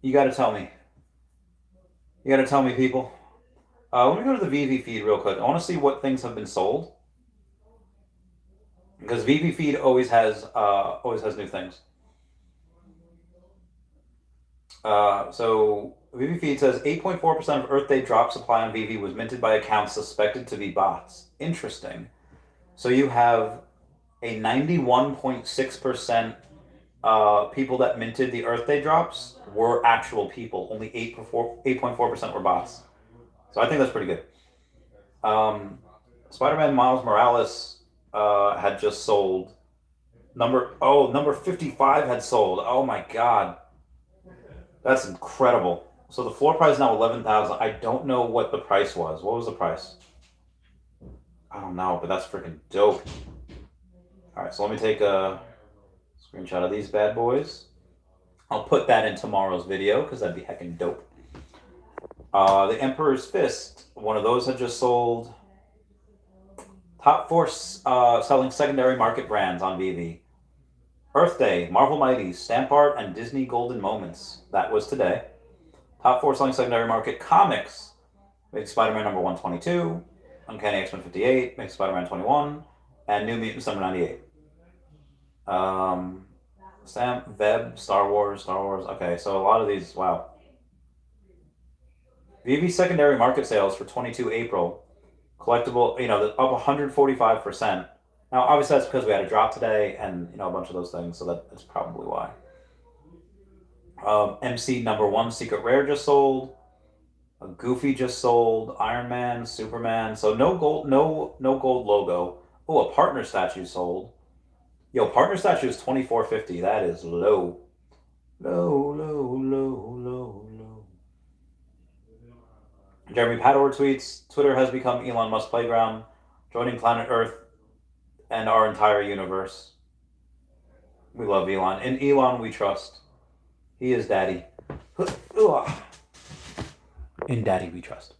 You got to tell me. You got to tell me, people. Let me go to the Veve feed real quick. I want to see what things have been sold because Veve feed always has new things. So Veve feed says 8.4% of Earth Day drop supply on Veve was minted by accounts suspected to be bots. Interesting. So you have a 91.6% people that minted the Earth Day drops were actual people. Only 8.4% were bots. So I think that's pretty good. Spider-Man Miles Morales had just sold. Number 55 had sold. Oh my God. That's incredible. So the floor price is now 11,000. I don't know what the price was. What was the price? I don't know, but that's freaking dope. All right, so let me take a screenshot of these bad boys. I'll put that in tomorrow's video because that'd be heckin' dope. The Emperor's Fist, one of those had just sold. Top 4 selling secondary market brands on Veve. Earth Day, Marvel Mighty, Stamp Art, and Disney Golden Moments. That was today. Top 4 selling secondary market comics. Make Spider-Man number 122, Uncanny X-Men 58, Make Spider-Man 21, and New Mutants number 98. Veve, Star Wars. Okay, so a lot of these, wow. Veve secondary market sales for 22 April. Collectible, up 145%. Now, obviously, that's because we had a drop today and, a bunch of those things, so that's probably why. MC number 1 Secret Rare just sold. A Goofy just sold. Iron Man, Superman. So no gold logo. Oh, a partner statue sold. Yo, partner statue is $24.50. That is low. Low. Jeremy Pador tweets, Twitter has become Elon Musk's playground, joining planet Earth and our entire universe. We love Elon. In Elon we trust. He is daddy. In daddy we trust.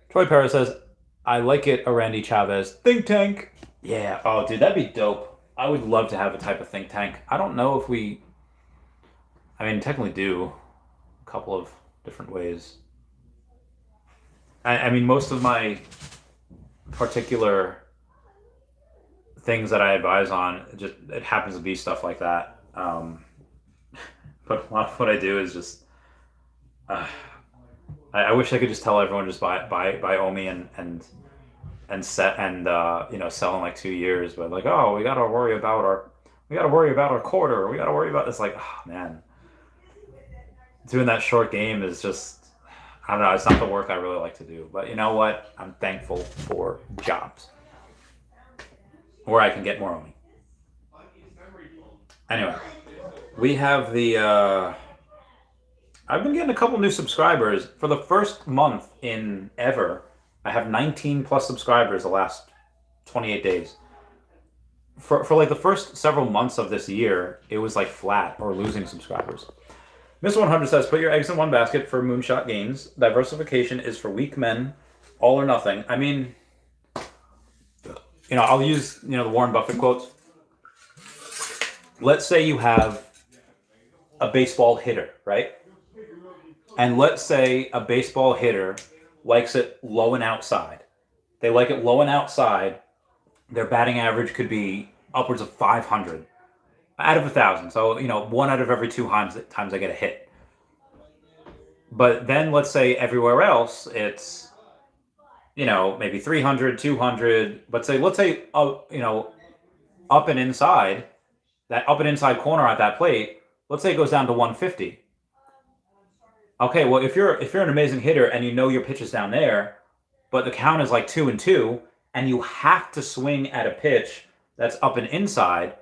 Troy Perez says, I like it, a Randy Chavez think tank. Yeah. Oh, dude, that'd be dope. I would love to have a type of think tank. I don't know if technically do a couple of different ways. I mean, most of my particular things that I advise on, it happens to be stuff like that. But a lot of what I do is just, I wish I could just tell everyone just buy Omi and set and sell in like 2 years. But like, oh, we gotta worry about our quarter. We gotta worry about this. Like, oh man, doing that short game is just. I don't know, it's not the work I really like to do. But you know what? I'm thankful for jobs where I can get more money. Anyway, we have I've been getting a couple new subscribers. For the first month in ever, I have 19 plus subscribers the last 28 days. For like the first several months of this year, it was like flat or losing subscribers. Mr. 100 says, put your eggs in one basket for moonshot gains. Diversification is for weak men, all or nothing. I mean, I'll use, the Warren Buffett quotes. Let's say you have a baseball hitter, right? And let's say a baseball hitter likes it low and outside. They like it low and outside their batting average could be upwards of 500 out of 1,000. So, one out of every two times I get a hit. But then let's say everywhere else it's, maybe 300, 200, but let's say, up and inside, that up and inside corner at that plate, let's say it goes down to 150. Okay, well, if you're an amazing hitter and your pitch is down there, but the count is like 2-2, and you have to swing at a pitch that's up and inside,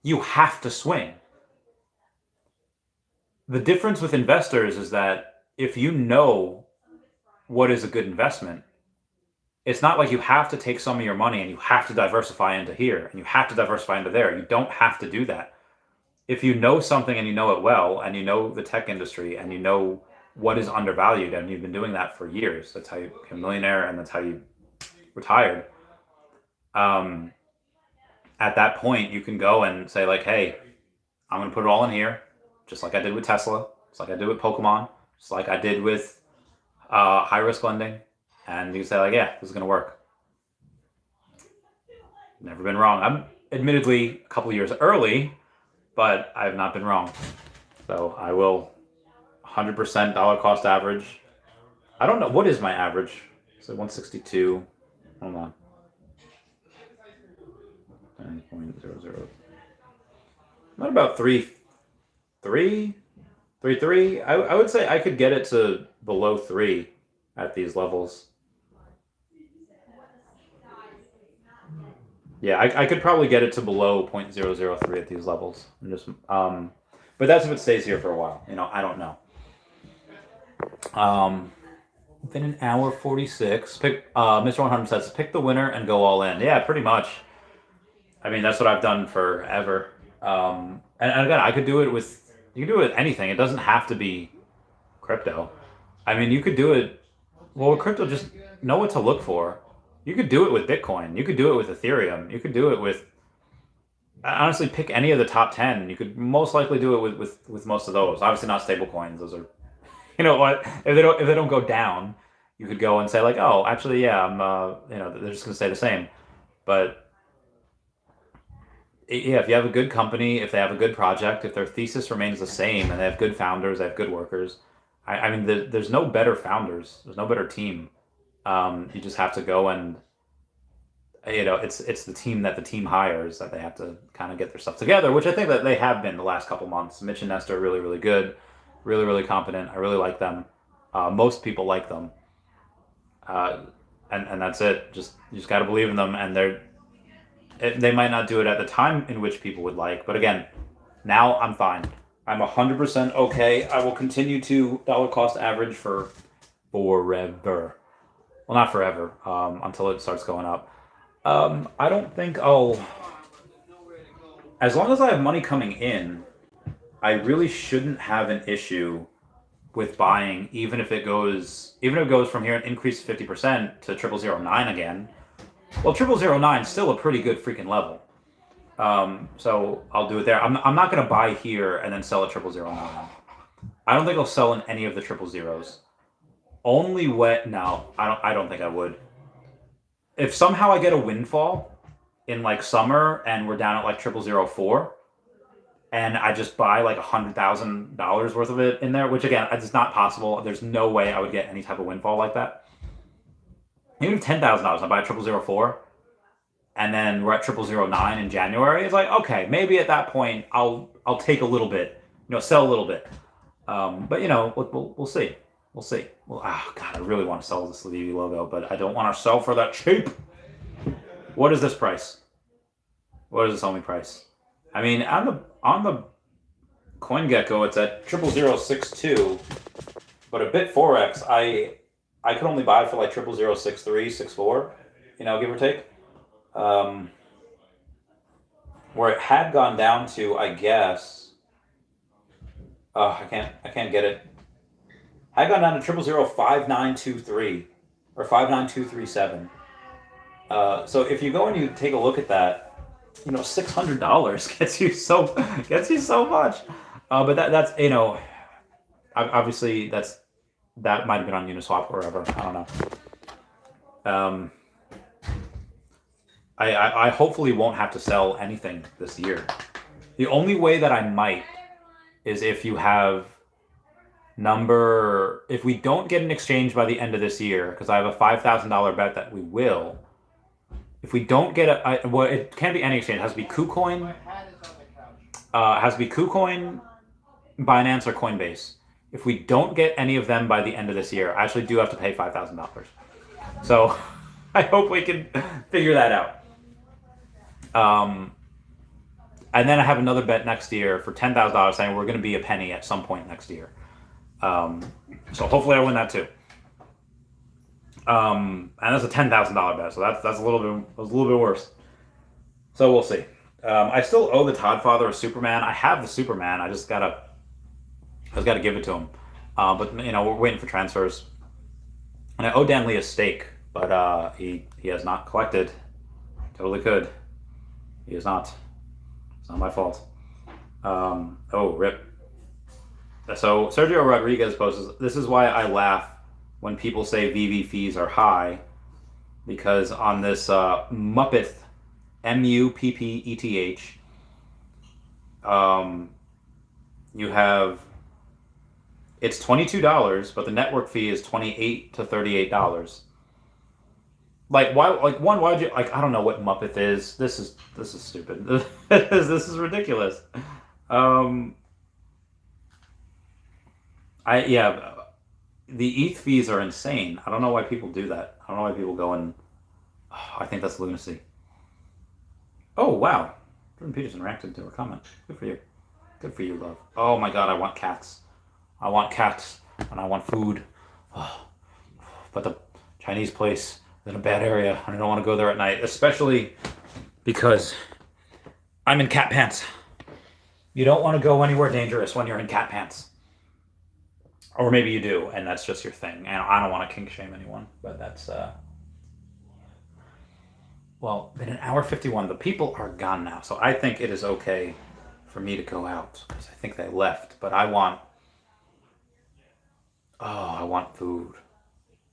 you have to swing. The difference with investors is that if you know what is a good investment, it's not like you have to take some of your money and you have to diversify into here and you have to diversify into there. You don't have to do that. If you know something and you know it well, and you know the tech industry and you know what is undervalued, and you've been doing that for years, that's how you became a millionaire and that's how you retired. At that point, you can go and say like, hey, I'm going to put it all in here, just like I did with Tesla, just like I did with Pokemon, just like I did with high risk lending. And you can say like, yeah, this is going to work. Never been wrong. I'm admittedly a couple years early, but I have not been wrong. So I will 100% dollar cost average. I don't know. What is my average? So 162. Hold on. 9.00. Not about 3.3. I would say I could get it to below 3 at these levels. Yeah, I could probably get it to below 0.003 at these levels. But that's if it stays here for a while. I don't know. Been an hour 46. Mr. 100 says, pick the winner and go all in. Yeah, pretty much. I mean, that's what I've done forever. And again, you can do it with anything. It doesn't have to be crypto. I mean, you could do it, well, with crypto, just know what to look for. You could do it with Bitcoin. You could do it with Ethereum. You could do it with, honestly, pick any of the top 10. You could most likely do it with most of those. Obviously not stable coins. Those are, what, if they don't go down, you could go and say like, oh, actually, yeah, I'm, they're just going to stay the same. But yeah, if you have a good company, if they have a good project, if their thesis remains the same and they have good founders, they have good workers, I mean, there's no better founders. There's no better team. You just have to go and, it's the team that the team hires that they have to kind of get their stuff together, which I think that they have been the last couple months. Mitch and Nesta are really, really good, really, really competent. I really like them. Most people like them. And that's it. You just got to believe in them, and they might not do it at the time in which people would like, but again, now I'm fine. I'm 100% okay. I will continue to dollar cost average for forever. Well, not forever, until it starts going up. I don't think as long as I have money coming in, I really shouldn't have an issue with buying, even if it goes from here and increase 50% to 0009 again. Well, 0009 is still a pretty good freaking level. So I'll do it there. I'm not going to buy here and then sell at 0009. I don't think I'll sell in any of the 000s. Only no, I don't think I would. If somehow I get a windfall in like summer and we're down at like 0004, and I just buy like $100,000 worth of it in there, which again, it's not possible. There's no way I would get any type of windfall like that. Even $10,000, I buy 0004, and then we're at 0009 in January. It's like, okay, maybe at that point I'll take a little bit, sell a little bit. But we'll see. We'll see. Well, God, I really want to sell this Veve logo, but I don't want to sell for that cheap. What is this price? What is this only price? I mean, on the CoinGecko, it's at 00062, but a bit forex, I could only buy for like 00063, 64, give or take. Where it had gone down to, I guess. I can't get it. I got down to 0005923 or 59237. So if you go and you take a look at that, $600 gets you so much. But that's obviously that might have been on Uniswap or whatever. I don't know. I hopefully won't have to sell anything this year. The only way that I might is if you have if we don't get an exchange by the end of this year, because I have a $5,000 bet that we will. If we don't get well, it can't be any exchange. It has to be KuCoin. Has to be KuCoin, Binance, or Coinbase. If we don't get any of them by the end of this year, I actually do have to pay $5,000. So I hope we can figure that out. And then I have another bet next year for $10,000 saying we're going to be a penny at some point next year. So hopefully I win that too. And that's a $10,000 bet, so that's a little bit worse. So we'll see. I still owe the Todd father a Superman. I have the Superman. I just gotta give it to him. But we're waiting for transfers. And I owe Dan Lee a steak, but he has not collected. Totally could. He is not. It's not my fault. Rip. So Sergio Rodriguez posts, this is why I laugh when people say Veve fees are high, because on this Muppet, Muppeth, you have, it's $22, but the network fee is $28 to $38. Like, why? Like, why'd you, like, I don't know what Muppet is. This is stupid. This is ridiculous. The ETH fees are insane. I don't know why people do that. I don't know why people go and, I think that's lunacy. Oh, wow. Jordan Peterson reacted to her comment. Good for you. Good for you, love. Oh my God, I want cats. I want cats, and I want food. But the Chinese place is in a bad area, and I don't want to go there at night, especially because I'm in cat pants. You don't want to go anywhere dangerous when you're in cat pants. Or maybe you do, and that's just your thing. And I don't want to kink shame anyone, but that's, well, been an hour 51. The people are gone now, so I think it is okay for me to go out, because I think they left. But I want food.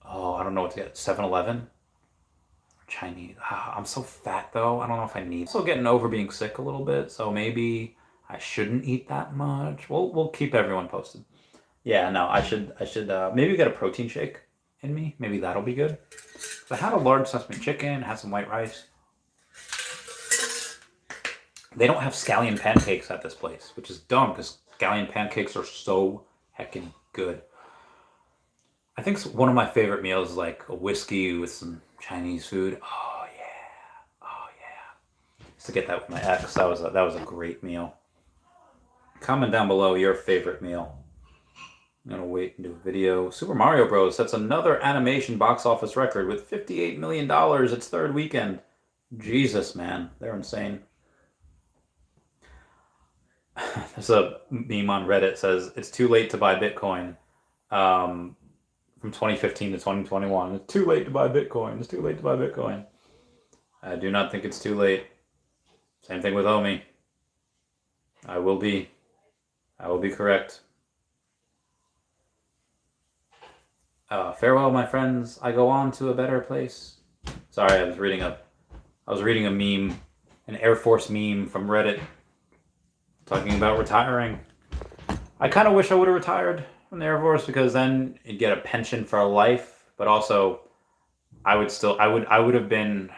I don't know what to get. 7-Eleven? Chinese. I'm so fat, though. I don't know if I need. Still getting over being sick a little bit, so maybe I shouldn't eat that much. We'll keep everyone posted. Yeah, no, I should maybe get a protein shake in me. Maybe that'll be good. I had a large sesame chicken, had some white rice. They don't have scallion pancakes at this place, which is dumb because scallion pancakes are so heckin' good. I think one of my favorite meals is like a whiskey with some Chinese food. Oh yeah. Just to get that with my ex, that was a great meal. Comment down below your favorite meal. I'm gonna wait and do a video. Super Mario Bros. Sets another animation box office record with $58 million its third weekend. Jesus, man, they're insane. There's a meme on Reddit that says it's too late to buy Bitcoin. From 2015 to 2021. It's too late to buy Bitcoin. It's too late to buy Bitcoin. I do not think it's too late. Same thing with Omi. I will be correct. Farewell, my friends. I go on to a better place. Sorry, I was reading a meme, an Air Force meme from Reddit, talking about retiring. I kind of wish I would have retired from the Air Force, because then you'd get a pension for life, but also I would have been,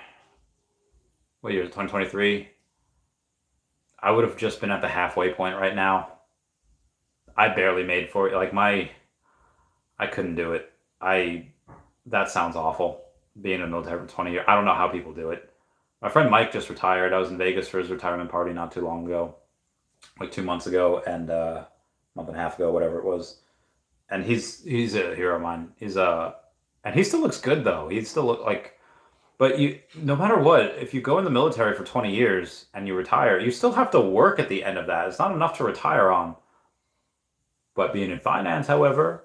what year is it, 2023? I would have just been at the halfway point right now. I barely made for it. Like I couldn't do it. That sounds awful, being in the military for 20 years. I don't know how people do it. My friend Mike just retired. I was in Vegas for his retirement party not too long ago, like 2 months ago, and a month and a half ago, whatever it was. And he's a hero of mine. And he still looks good though. He still look like, but no matter what, if you go in the military for 20 years and you retire, you still have to work at the end of that. It's not enough to retire on. But being in finance, however,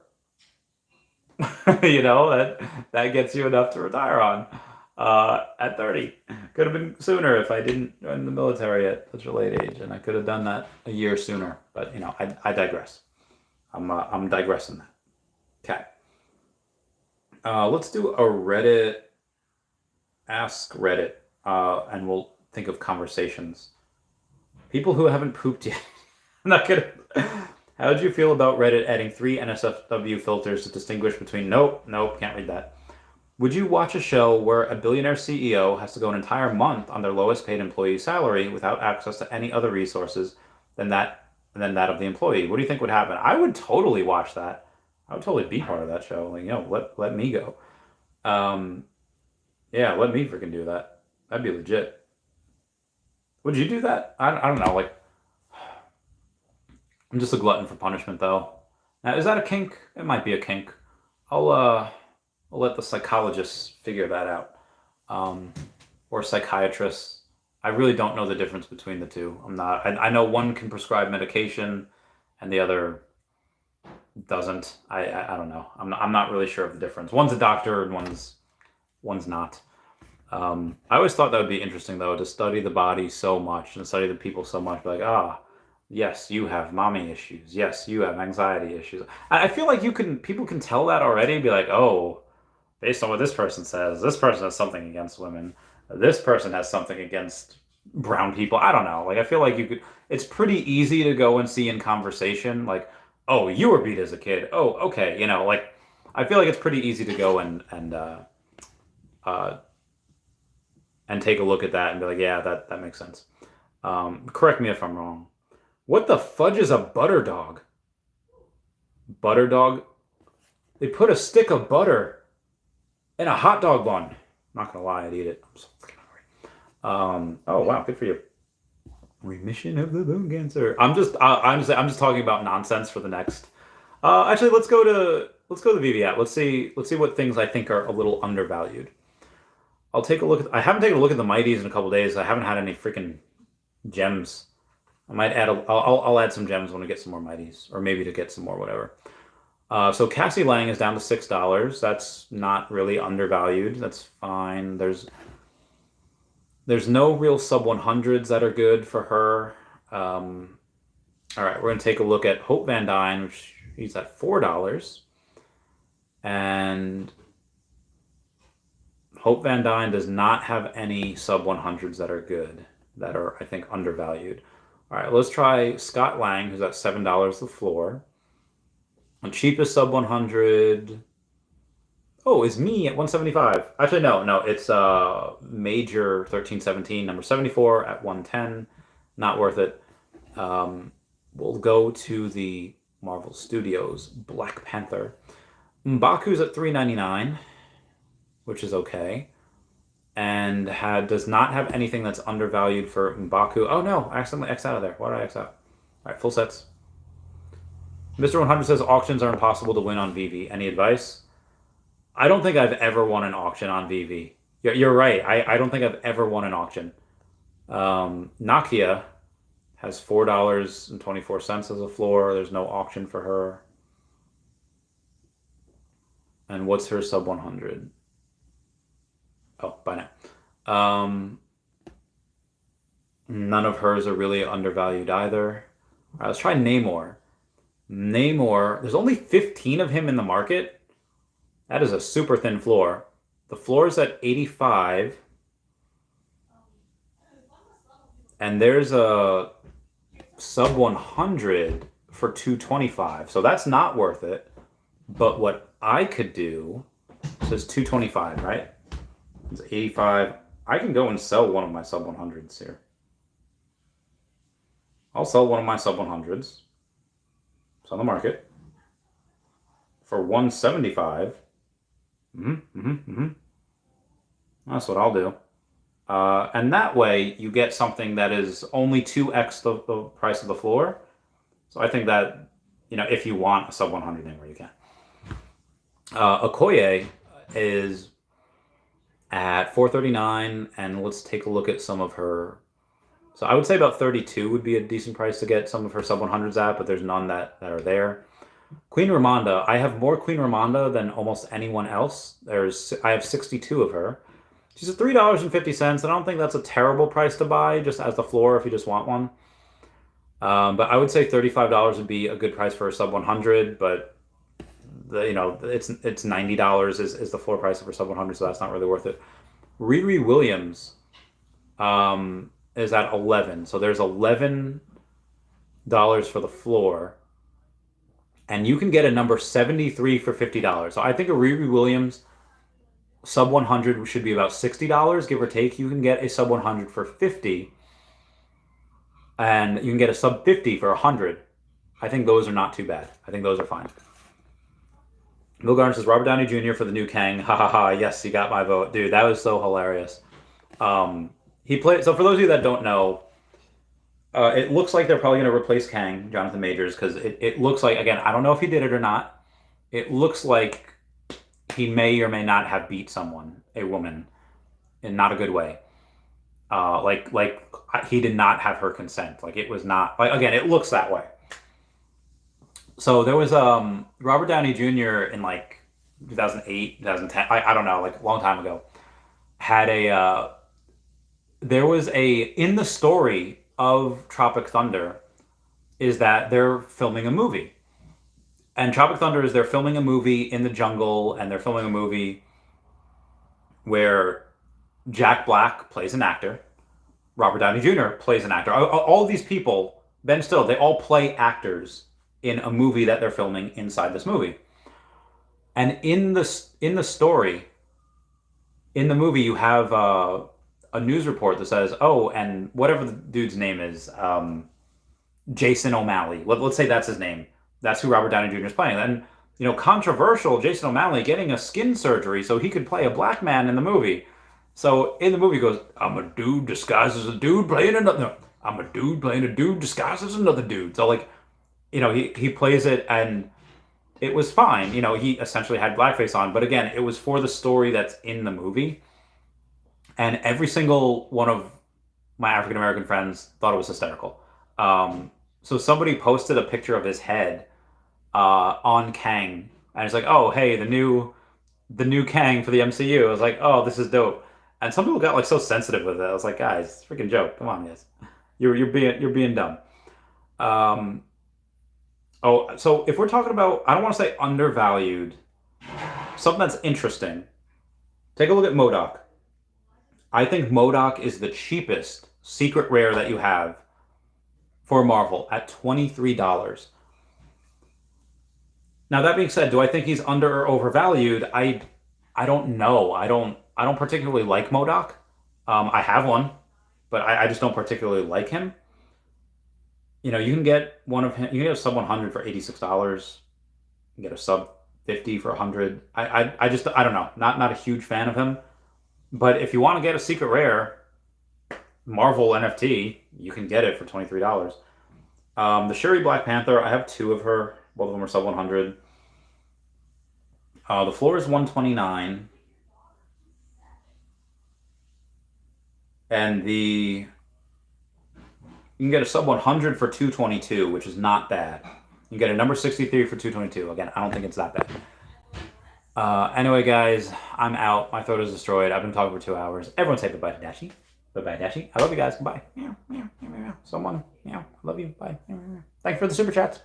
that gets you enough to retire on at 30. Could have been sooner if I didn't join the military at such a late age, and I could have done that a year sooner. But I digress. I'm digressing that. Okay. Let's do a Reddit. Ask Reddit and we'll think of conversations. People who haven't pooped yet. I'm not gonna. How did you feel about Reddit adding 3 NSFW filters to distinguish between? Nope, can't read that. Would you watch a show where a billionaire CEO has to go an entire month on their lowest paid employee's salary without access to any other resources than that of the employee? What do you think would happen? I would totally watch that. I would totally be part of that show. Like, let me go. Yeah, let me freaking do that. That'd be legit. Would you do that? I don't know. Like, I'm just a glutton for punishment, though. Now, is that a kink? It might be a kink. I'll let the psychologists figure that out, or psychiatrists. I really don't know the difference between the two. I know one can prescribe medication, and the other doesn't. I don't know. I'm not really sure of the difference. One's a doctor and one's not. I always thought that would be interesting, though, to study the body so much and study the people so much. Like, yes, you have mommy issues. Yes, you have anxiety issues. I feel like people can tell that already. Be like, oh, based on what this person says, this person has something against women. This person has something against brown people. I don't know. Like, I feel like it's pretty easy to go and see in conversation, like, oh, you were beat as a kid. Oh, okay. Like, I feel like it's pretty easy to go and take a look at that and be like, yeah, that makes sense. Correct me if I'm wrong. What the fudge is a butter dog? Butter dog? They put a stick of butter in a hot dog bun. I'm not gonna lie, I'd eat it. I'm so freaking hungry. Oh wow, good for you. Remission of the bone cancer. I'm just talking about nonsense for the next. Actually, let's go to the Veve app. Let's see what things I think are a little undervalued. I'll take a look at. I haven't taken a look at the Mighties in a couple days. I haven't had any freaking gems. I might add. I'll add some gems when I get some more Mighties, or maybe to get some more whatever. So Cassie Lang is down to $6. That's not really undervalued. That's fine. There's no real sub 100s that are good for her. All right, we're gonna take a look at Hope Van Dyne, which he's at $4, and Hope Van Dyne does not have any sub 100s that are good, that are, I think, undervalued. All right, let's try Scott Lang, who's at $7 the floor. The cheapest sub 100, is me at 175. Actually, no, it's Major 1317, number 74 at 110. Not worth it. We'll go to the Marvel Studios Black Panther. M'Baku's at $3.99, which is okay, and does not have anything that's undervalued for M'Baku. Oh no, I accidentally X out of there. Why did I X out? All right, full sets. Mr. 100 says auctions are impossible to win on Veve. Any advice? I don't think I've ever won an auction on Veve. You're right. I don't think I've ever won an auction. Nakia has $4.24 as a floor. There's no auction for her. And what's her sub 100? Oh, by now. None of hers are really undervalued either. All right, let's try Namor. There's only 15 of him in the market. That is a super thin floor. The floor is at 85. And there's a sub 100 for 225. So that's not worth it. But what I could do, says 225, right? It's 85. I can go and sell one of my sub 100s here. I'll sell one of my sub 100s. It's on the market for 175. That's what I'll do. And that way you get something that is only 2x the price of the floor. So I think that, if you want a sub 100 anywhere, you can. Okoye is at $4.39, and let's take a look at some of her. So I would say about 32 would be a decent price to get some of her sub 100s at, but there's none that are there. Queen Ramonda, I have more Queen Ramonda than almost anyone else. I have 62 of her. She's at $3.50. I don't think that's a terrible price to buy just as the floor if you just want one. But I would say $35 would be a good price for a sub 100, but it's $90 is the floor price of her sub 100, so that's not really worth it. Riri Williams is at 11. So there's $11 for the floor. And you can get a number 73 for $50. So I think a Riri Williams sub 100 should be about $60, give or take. You can get a sub 100 for 50, and you can get a sub 50 for 100. I think those are not too bad. I think those are fine. Bill Garner says Robert Downey Jr. for the new Kang. Ha ha ha. Yes, you got my vote, dude. That was so hilarious. He played. So for those of you that don't know, it looks like they're probably going to replace Kang, Jonathan Majors, because it looks like, again, I don't know if he did it or not. It looks like he may or may not have beat someone, a woman, in not a good way. Like he did not have her consent. Like it was not, like, again, it looks that way. So there was Robert Downey Jr. in like 2008, 2010, I don't know, like a long time ago, had there was in the story of Tropic Thunder is that they're filming a movie. And Tropic Thunder is they're filming a movie in the jungle, and they're filming a movie where Jack Black plays an actor, Robert Downey Jr. plays an actor. All of these people, Ben Stiller, they all play actors in a movie that they're filming inside this movie. And in the story, in the movie, you have a news report that says, oh, and whatever the dude's name is, Jason O'Malley. Let's say that's his name. That's who Robert Downey Jr. is playing. And, controversial, Jason O'Malley getting a skin surgery so he could play a black man in the movie. So in the movie he goes, I'm a dude disguised as a dude playing another. No, I'm a dude playing a dude disguised as another dude. So he plays it, and it was fine. He essentially had blackface on, but again, it was for the story that's in the movie. And every single one of my African American friends thought it was hysterical. So somebody posted a picture of his head on Kang, and it's like, oh, hey, the new Kang for the MCU. I was like, oh, this is dope. And some people got like so sensitive with it. I was like, guys, it's a freaking joke. Come on, guys, you're being dumb. So if we're talking about, I don't want to say undervalued, something that's interesting, take a look at MODOK. I think MODOK is the cheapest secret rare that you have for Marvel at $23. Now, that being said, do I think he's under or overvalued? I don't know. I don't particularly like MODOK. I have one, but I just don't particularly like him. You can get one of him. You can get a sub 100 for $86. You can get a sub 50 for 100. I don't know. Not a huge fan of him. But if you want to get a secret rare Marvel NFT, you can get it for $23. The Shuri Black Panther, I have two of her. Both of them are sub 100. The floor is 129. And you can get a sub 100 for 222, which is not bad. You can get a number 63 for 222. Again, I don't think it's that bad. Anyway, guys, I'm out. My throat is destroyed. I've been talking for 2 hours. Everyone say bye-bye to Dashi. Bye-bye, Dashi. I love you guys. Goodbye. Meow, meow, meow, meow. Someone, meow. I love you. Bye. Thanks for the super chats.